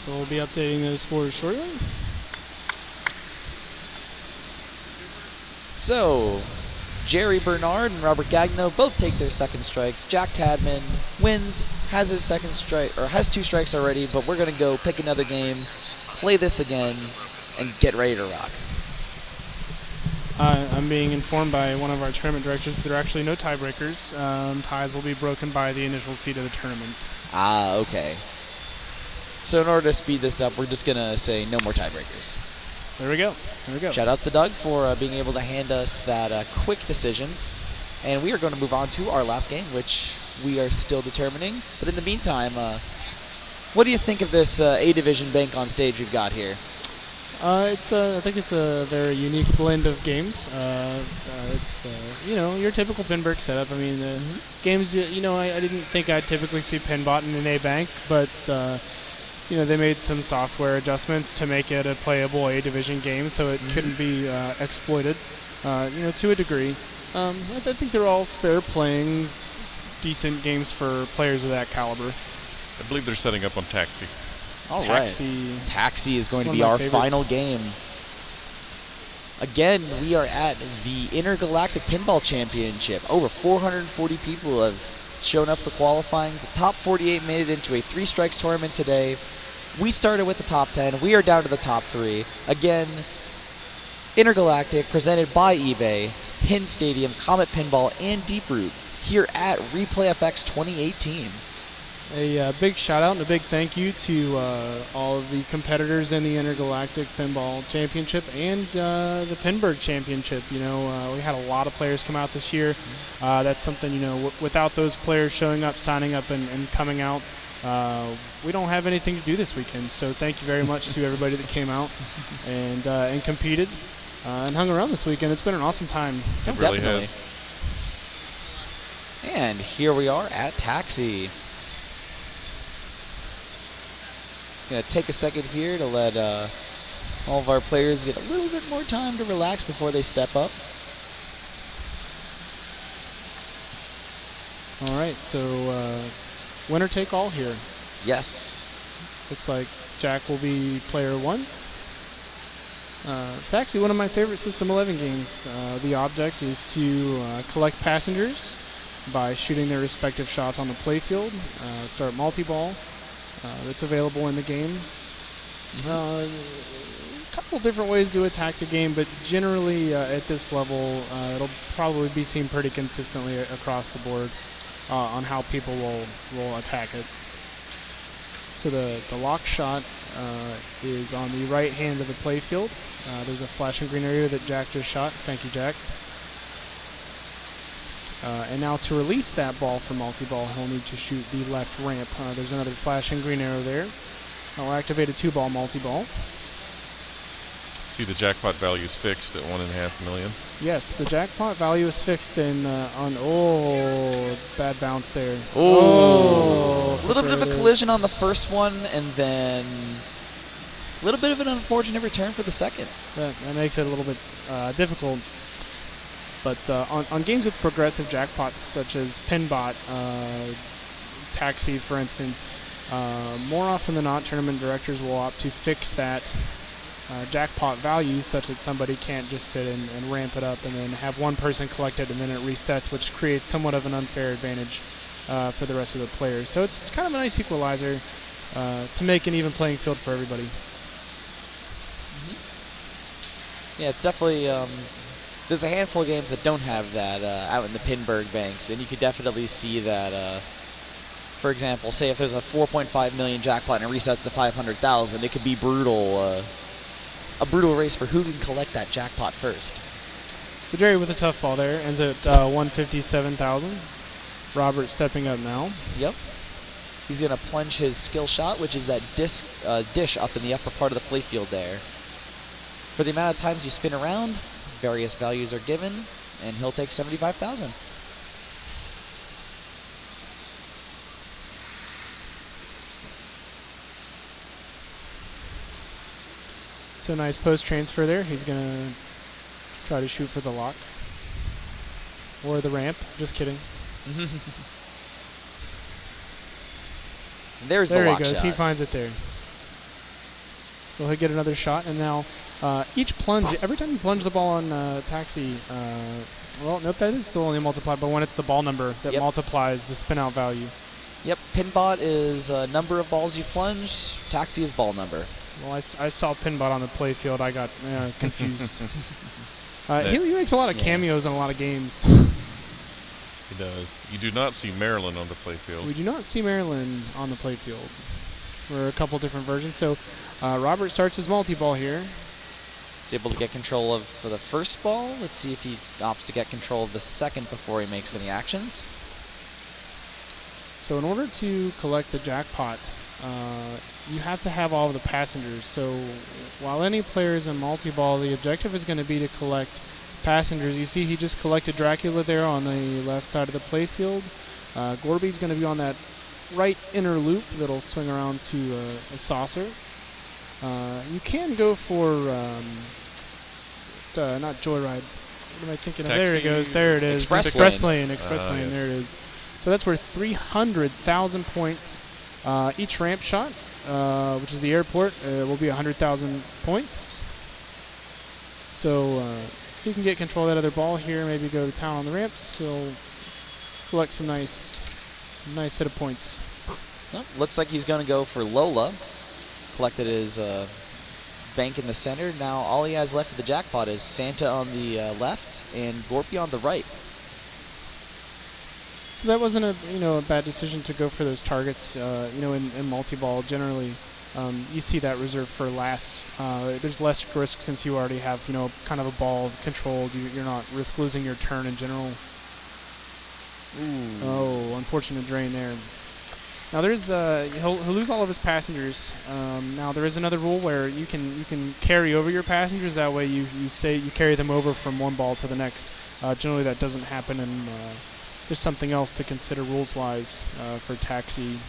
So we'll be updating those scores shortly. So, Jerry Bernard and Robert Gagno both take their second strikes. Jack Tadman wins, has his second strike, or has 2 strikes already, but we're going to go pick another game, play this again, and get ready to rock. I'm being informed by one of our tournament directors that there are actually no tiebreakers. Ties will be broken by the initial seed of the tournament. Ah, okay. So in order to speed this up, we're just going to say no more tiebreakers. There we go. There we go. Shout outs to Doug for being able to hand us that quick decision. And we are going to move on to our last game, which we are still determining. But in the meantime, what do you think of this A-Division bank on stage we've got here? I think it's a very unique blend of games. It's your typical Pinburg setup. I mean, the games. I didn't think I'd typically see Pinbot in an A bank, but they made some software adjustments to make it a playable A-Division game, so it couldn't be exploited. To a degree. I think they're all fair playing, decent games for players of that caliber. I believe they're setting up on Taxi. All right. Taxi is going to be our final game. Again, we are at the Intergalactic Pinball Championship. Over 440 people have shown up for qualifying. The top 48 made it into a 3 strikes tournament today. We started with the top 10. We are down to the top 3. Again, Intergalactic, presented by eBay, Pinstadium, Comet Pinball, and Deeproot here at ReplayFX 2018. A big shout out and a big thank you to all of the competitors in the Intergalactic Pinball Championship and the Pinburg Championship. We had a lot of players come out this year. That's something, without those players showing up, signing up, and coming out, we don't have anything to do this weekend. So thank you very much to everybody that came out and competed and hung around this weekend. It's been an awesome time. It really has. And here we are at Taxi. Going to take a second here to let all of our players get a little bit more time to relax before they step up. All right, so winner take all here. Yes. Looks like Jack will be player 1. Taxi, one of my favorite System 11 games. The object is to collect passengers by shooting their respective shots on the playfield. Start multi-ball. That's available in the game. A couple different ways to attack the game, but generally at this level, it'll probably be seen pretty consistently across the board on how people will attack it. So the lock shot is on the right hand of the playfield. There's a flashing green area that Jack just shot. Thank you, Jack. And now to release that ball from multi-ball, he'll need to shoot the left ramp. There's another flashing green arrow there. I'll activate a 2-ball multi-ball. See the jackpot value is fixed at $1.5 million. Yes, the jackpot value is fixed in bad bounce there. A little bit of a collision on the first one, and then a little bit of an unfortunate return for the second. That makes it a little bit difficult. But on games with progressive jackpots, such as Pinbot, Taxi, for instance, more often than not, tournament directors will opt to fix that jackpot value such that somebody can't just sit and ramp it up and then have one person collect it and then it resets, which creates somewhat of an unfair advantage for the rest of the players. So it's kind of a nice equalizer to make an even playing field for everybody. Yeah, it's definitely... there's a handful of games that don't have that out in the Pinburg banks, and you could definitely see that, for example, say if there's a 4.5 million jackpot and it resets to 500,000, it could be brutal, a brutal race for who can collect that jackpot first. So Jerry with a tough ball there, ends at 157,000. Robert stepping up now. Yep. He's going to plunge his skill shot, which is that dish up in the upper part of the playfield there. For the amount of times you spin around, various values are given, and he'll take 75,000. So nice post transfer there. He's gonna try to shoot for the lock or the ramp. Just kidding. There's the lock shot. There he goes. He finds it there. So he'll get another shot, and now each plunge, every time you plunge the ball on Taxi, well, nope, that is still only multiplied, but when it's the ball number that multiplies the spin-out value. Yep, Pinbot is number of balls you've plunged, Taxi is ball number. Well, I saw Pinbot on the playfield. I got confused. He makes a lot of cameos in a lot of games. He does. You do not see Marilyn on the playfield. We do not see Marilyn on the playfield. We're a couple different versions. So Robert starts his multi-ball here. He's able to get control of for the first ball. Let's see if he opts to get control of the second before he makes any actions. So in order to collect the jackpot, you have to have all of the passengers. So while any player is in multi-ball, the objective is going to be to collect passengers. You see he just collected Dracula there on the left side of the playfield. Gorby's going to be on that right inner loop that'll swing around to a saucer. You can go for, not Joyride. What am I thinking of? There it goes. There it is. Express Lane. Express Lane. Yes. There it is. So that's worth 300,000 points. Each ramp shot, which is the airport, will be 100,000 points. So if you can get control of that other ball here, maybe go to town on the ramps, you'll collect some nice set of points. Well, looks like he's going to go for Lola. Collected his bank in the center. Now all he has left for the jackpot is Santa on the left and Gorpy on the right. So that wasn't a bad decision to go for those targets. In multi-ball generally, you see that reserved for last. There's less risk since you already have kind of a ball controlled. You're not risk losing your turn in general. Ooh. Oh, unfortunate drain there. Now there's he'll lose all of his passengers. Now there is another rule where you can carry over your passengers. That way you carry them over from one ball to the next. Generally that doesn't happen, and there's something else to consider rules-wise for taxi.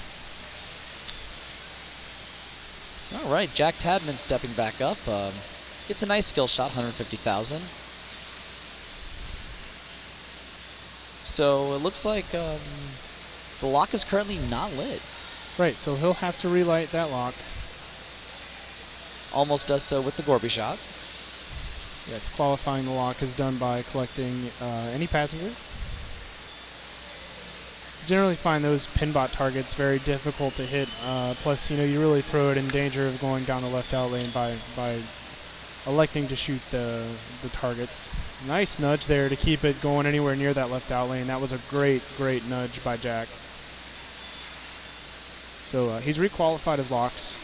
All right, Jack Tadman stepping back up. Gets a nice skill shot, 150,000. So it looks like the lock is currently not lit. Right, so he'll have to relight that lock. Almost does so with the Gorby shot. Yes, qualifying the lock is done by collecting any passenger. Generally find those pinbot targets very difficult to hit. Plus, you really throw it in danger of going down the left out lane by electing to shoot the targets. Nice nudge there to keep it going anywhere near that left out lane. That was a great nudge by Jack. So he's requalified his locks.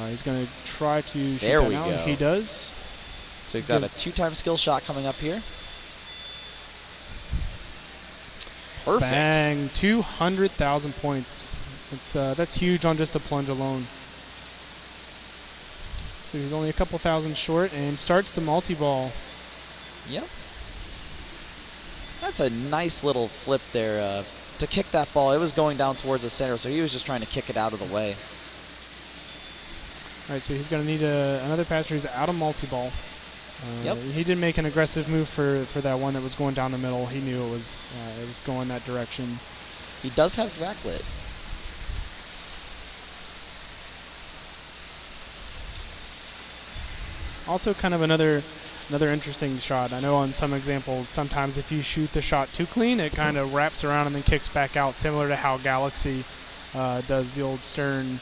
He's going to try to shoot there that we now. go. He does. So he's got a 2-time skill shot coming up here. Perfect. Bang! 200,000 points. That's huge on just a plunge alone. So he's only a couple thousand short and starts the multi-ball. Yep. That's a nice little flip there to kick that ball. It was going down towards the center, so he was just trying to kick it out of the way. All right, so he's going to need another passenger. He's out of multi-ball. Yep. He did make an aggressive move for that one that was going down the middle. He knew it was going that direction. He does have Drac lit. Also kind of another interesting shot. I know on some examples, sometimes if you shoot the shot too clean, it kind of wraps around and then kicks back out, similar to how Galaxy does the old Stern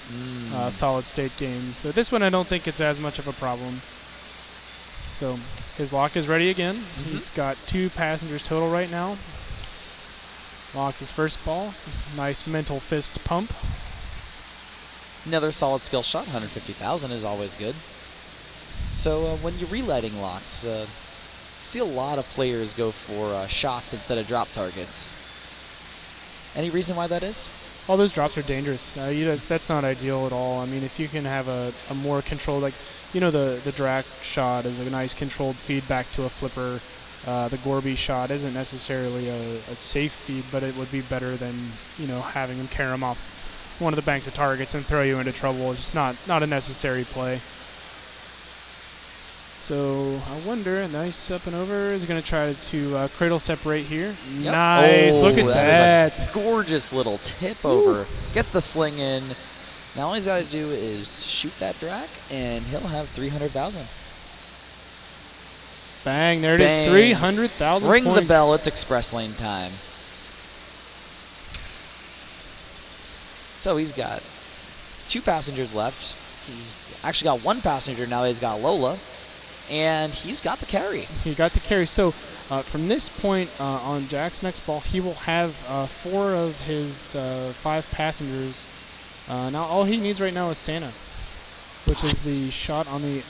solid state game. So this one I don't think it's as much of a problem. So his lock is ready again. He's got 2 passengers total right now. Locks his first ball. Nice mental fist pump. Another solid skill shot, 150,000 is always good. So when you're relighting locks, see a lot of players go for shots instead of drop targets. Any reason why that is? All those drops are dangerous. That's not ideal at all. I mean, if you can have a more controlled, like, the Drac shot is a nice controlled feedback to a flipper. The Gorby shot isn't necessarily a safe feed, but it would be better than, having him carry him off one of the banks of targets and throw you into trouble. It's just not a necessary play. So I wonder, nice up and over. Is going to try to cradle separate here. Yep. Nice, look at that. Is that. a gorgeous little tip over. Gets the sling in. Now all he's got to do is shoot that Drac, and he'll have 300,000. Bang, there it is, 300,000 Ring points. the bell, it's express lane time. So he's got 2 passengers left. He's actually got 1 passenger now that he's got Lola. And he's got the carry. He got the carry. So from this point on Jack's next ball, he will have 4 of his 5 passengers. Now all he needs right now is Santa, which is the shot on the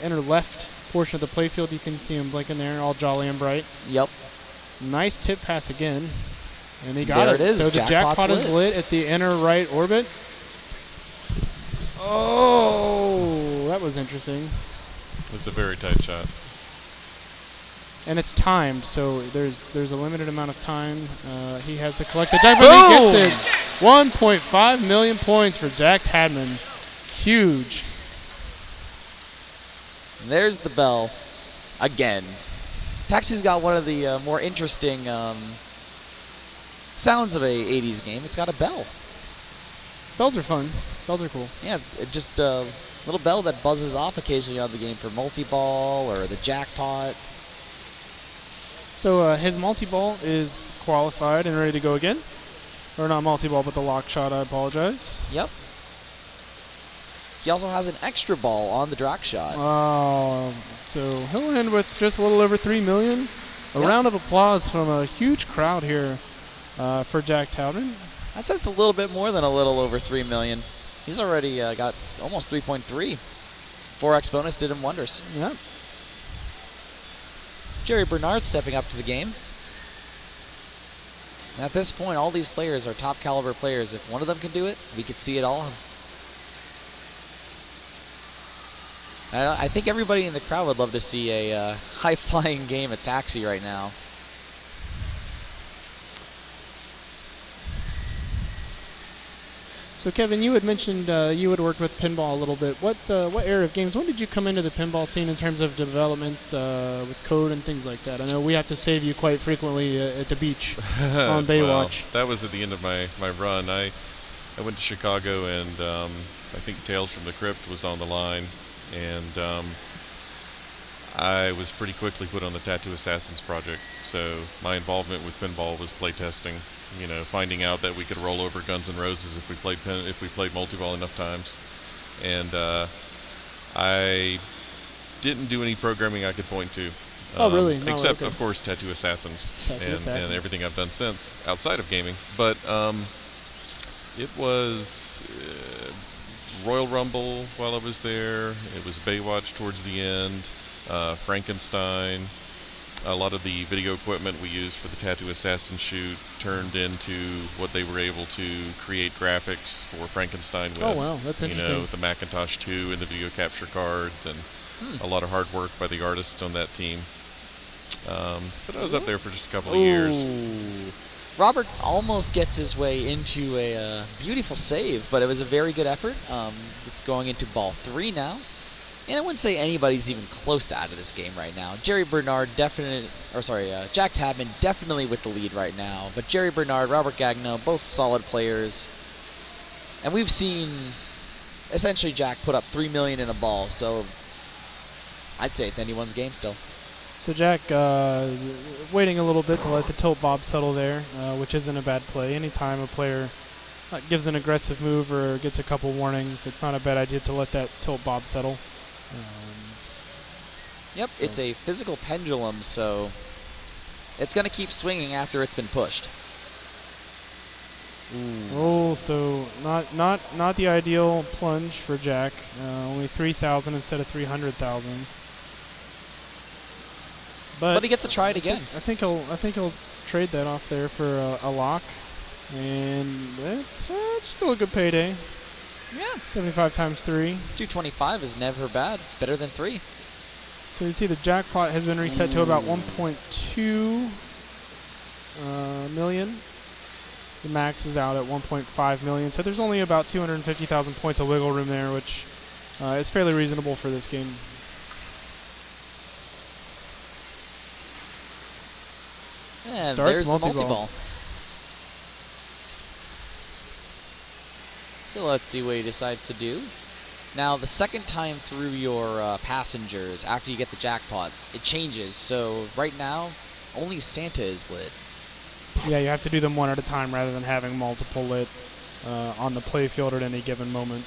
inner left portion of the playfield. You can see him blinking there, all jolly and bright. Yep. Nice tip pass again. And he got There it. it is. So the jackpot is lit at the inner right orbit. Oh, that was interesting. It's a very tight shot. And it's timed, so there's a limited amount of time he has to collect the jackpot. He gets it. 1.5 million points for Jack Tadman. Huge. There's the bell again. Taxi's got one of the more interesting sounds of a 80s game. It's got a bell. Bells are fun. Bells are cool. Yeah, it's just a little bell that buzzes off occasionally on the game for multi-ball or the jackpot. So his multi-ball is qualified and ready to go again. Or not multi-ball, but the lock shot, I apologize. Yep. He also has an extra ball on the drac shot. Oh, so he'll end with just a little over 3 million. A round of applause from a huge crowd here for Jack Tadman. I'd say it's a little bit more than a little over 3 million. He's already got almost 3.3. 4x bonus did him wonders. Yep. Jerry Bernard stepping up to the game. And at this point, all these players are top caliber players. If one of them can do it, we could see it all. I think everybody in the crowd would love to see a high-flying game at Taxi right now. So Kevin, you had mentioned you had worked with pinball a little bit. What era of games? When did you come into the pinball scene in terms of development with code and things like that? I know we have to save you quite frequently at the beach on Baywatch. Well, that was at the end of my run. I went to Chicago, and I think Tales from the Crypt was on the line, and I was pretty quickly put on the Tattoo Assassins project. So my involvement with pinball was playtesting. You know, finding out that we could roll over Guns N' Roses if we played multi-ball enough times, and I didn't do any programming I could point to. Oh, really? No, except, okay. of course, Tattoo Assassins, and everything I've done since outside of gaming. But it was Royal Rumble while I was there. It was Baywatch towards the end. Frankenstein. A lot of the video equipment we used for the Tattoo Assassin shoot turned into what they were able to create graphics for Frankenstein with. Oh, wow, that's interesting. You know, the Macintosh 2 and the video capture cards, and a lot of hard work by the artists on that team. But I was up there for just a couple of years. Robert almost gets his way into a beautiful save, but it was a very good effort. It's going into ball 3 now. And I wouldn't say anybody's even close to out of this game right now. Jack Tadman definitely with the lead right now. But Jerry Bernard, Robert Gagno, both solid players. And we've seen essentially Jack put up 3 million in a ball, so I'd say it's anyone's game still. So Jack waiting a little bit to let the tilt bob settle there, which isn't a bad play. Anytime a player gives an aggressive move or gets a couple warnings, it's not a bad idea to let that tilt bob settle. Yep, so it's a physical pendulum, so it's going to keep swinging after it's been pushed. Oh, so not the ideal plunge for Jack. Only 3,000 instead of 300,000. But he gets to try it again. I think he'll trade that off there for a lock, and that's still a good payday. Yeah, 75 times 3. 225 is never bad. It's better than 3. So you see the jackpot has been reset to about 1.2 million. The max is out at 1.5 million. So there's only about 250,000 points of wiggle room there, which is fairly reasonable for this game. And Starts there's the multi-ball. So let's see what he decides to do. Now, the second time through your passengers, after you get the jackpot, it changes. So right now, only Santa is lit. Yeah, you have to do them one at a time rather than having multiple lit on the play field at any given moment.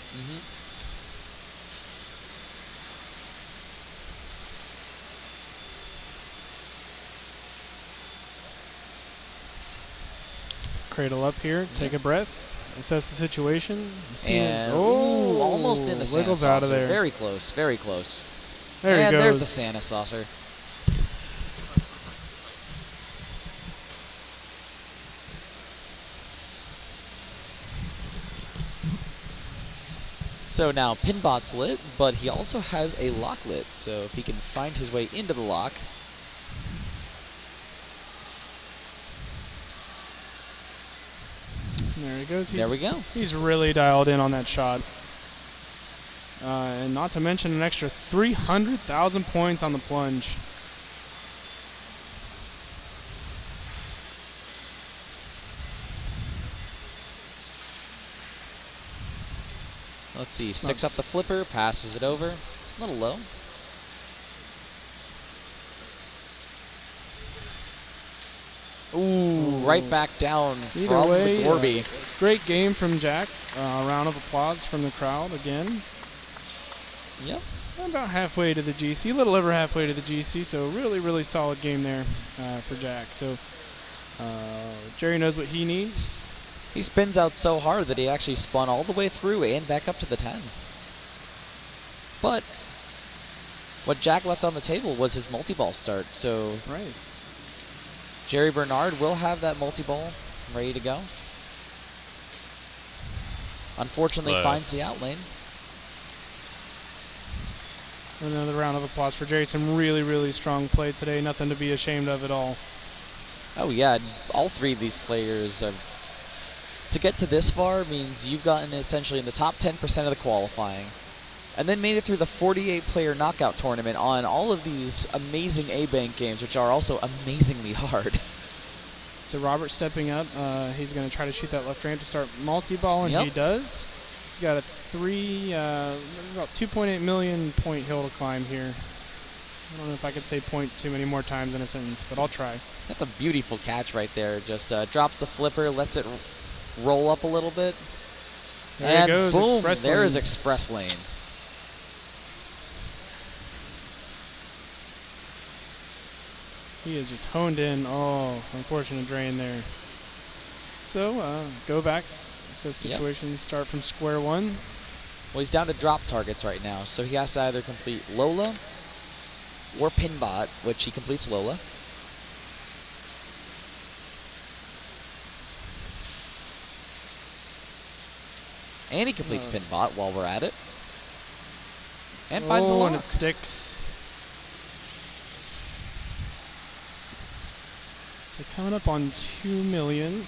Cradle up here, take a breath. Assess the situation. And almost in the Santa wiggles out of saucer. there. Very close, very close. There he And goes. there's the Santa saucer. So now Pinbot's lit, but he also has a lock lit. So if he can find his way into the lock. There he goes. There we go. He's really dialed in on that shot. And not to mention an extra 300,000 points on the plunge. Let's see. Sticks up the flipper, passes it over. A little low. Ooh, right back down Either from way, the Gorby. Great game from Jack. A round of applause from the crowd again. Yep. About halfway to the GC, a little over halfway to the GC, so really, really solid game there for Jack. So Jerry knows what he needs. He spins out so hard that he actually spun all the way through and back up to the 10. But what Jack left on the table was his multi-ball start, so Right. Jerry Bernard will have that multi-ball ready to go. Unfortunately, finds the out lane. Another round of applause for Jerry. Some really, really strong play today. Nothing to be ashamed of at all. Oh yeah, all three of these players have. To get to this far means you've gotten essentially in the top 10% of the qualifying, and then made it through the 48-player knockout tournament on all of these amazing A-Bank games, which are also amazingly hard. So Robert stepping up. He's going to try to shoot that left ramp to start multi-ball, and he does. He's got a about 2.8 million point hill to climb here. I don't know if I could say point too many more times in a sentence, but I'll try. That's a beautiful catch right there. Just drops the flipper, lets it roll up a little bit. There and it goes, boom, express there lane. is express lane. He is just honed in. Oh, unfortunate drain there. So go back. Says situation, start from square one. Well, he's down to drop targets right now, so he has to either complete Lola or Pinbot, which he completes Lola. And he completes Pinbot while we're at it. And finds the lock. And it sticks. So coming up on 2 million.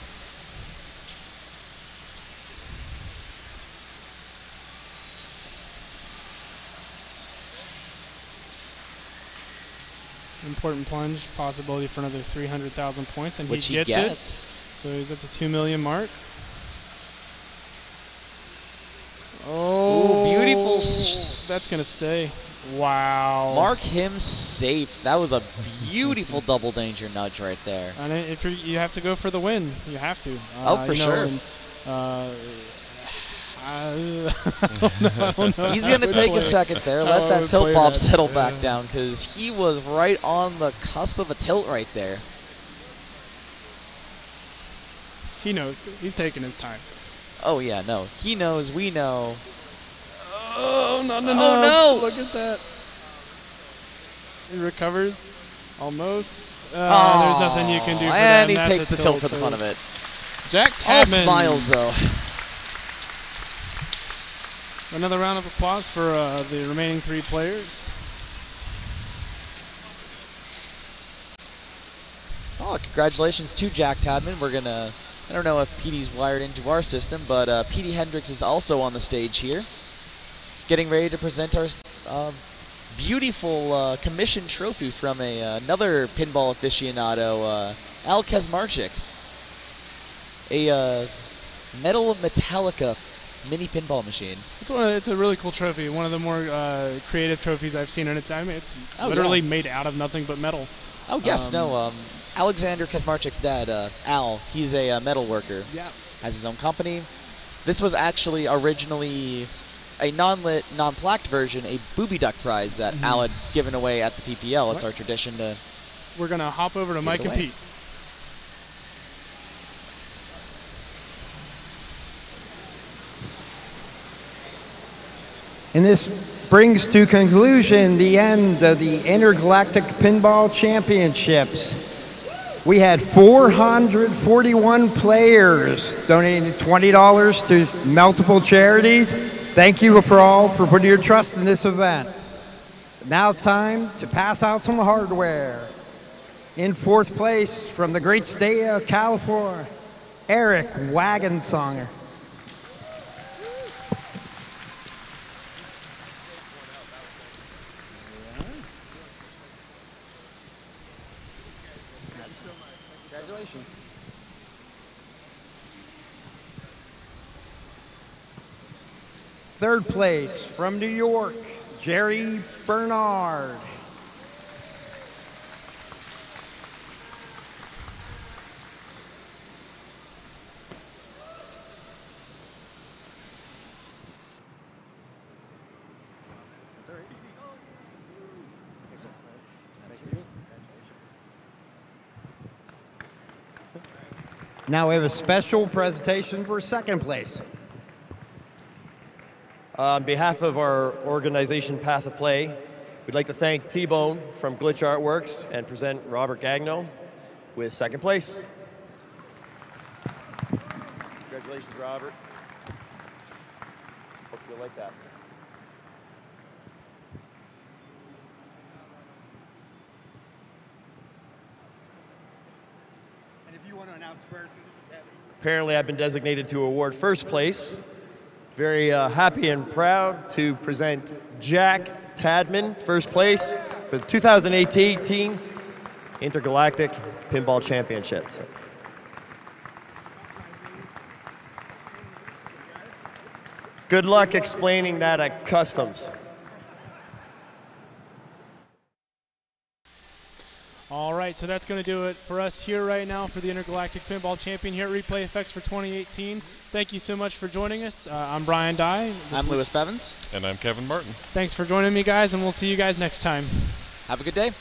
Important plunge, possibility for another 300,000 points, and which he gets it. So he's at the 2 million mark. Oh, ooh, beautiful. That's going to stay. Wow. Mark him safe. That was a beautiful double danger nudge right there. And if you have to go for the win, you have to. Oh, for sure. And, I don't know. He's going to take a second there. Let that tilt bob settle back down, because he was right on the cusp of a tilt right there. He knows. He's taking his time. Oh, yeah, no. He knows. We know. Oh, not enough. Oh, no. Look at that. He recovers. Almost. Oh, there's nothing you can do for that. And he takes the tilt for the fun of it. Jack All Tadman. smiles, though. Another round of applause for the remaining 3 players. Oh, congratulations to Jack Tadman. We're going to, I don't know if Petey's wired into our system, but Petey Hendricks is also on the stage here, getting ready to present our beautiful commission trophy from another pinball aficionado, Al Kazmarchik. A metal Metallica mini pinball machine. It's a really cool trophy. One of the more creative trophies I've seen in its time. It's literally made out of nothing but metal. Oh yes, Alexander Kazmarchik's dad, Al, he's a metal worker. Yeah. Has his own company. This was actually originally a non-lit, non-plaqued version, a booby duck prize that Al had given away at the PPL. It's our tradition to. We're gonna hop over to Mike and Pete. And this brings to conclusion the end of the Intergalactic Pinball Championships. We had 441 players donating $20 to multiple charities. Thank you for all for putting your trust in this event. Now it's time to pass out some hardware. In fourth place from the great state of California, Eric Wagensonger. Congratulations. Third place from New York, Jerry Bernard. Now we have a special presentation for second place. On behalf of our organization Path of Play, we'd like to thank T-Bone from Glitch Artworks and present Robert Gagno with second place. Congratulations, Robert. Hope you'll like that. And if you want to announce first, because this is heavy. Apparently, I've been designated to award first place. Very happy and proud to present Jack Tadman, first place for the 2018 Intergalactic Pinball Championships. Good luck explaining that at customs. All right, so that's going to do it for us here right now for the Intergalactic Pinball Champion here at Replay Effects for 2018. Thank you so much for joining us. I'm Brian Dye. I'm Lewis Bevins. And I'm Kevin Martin. Thanks for joining me, guys, and we'll see you guys next time. Have a good day.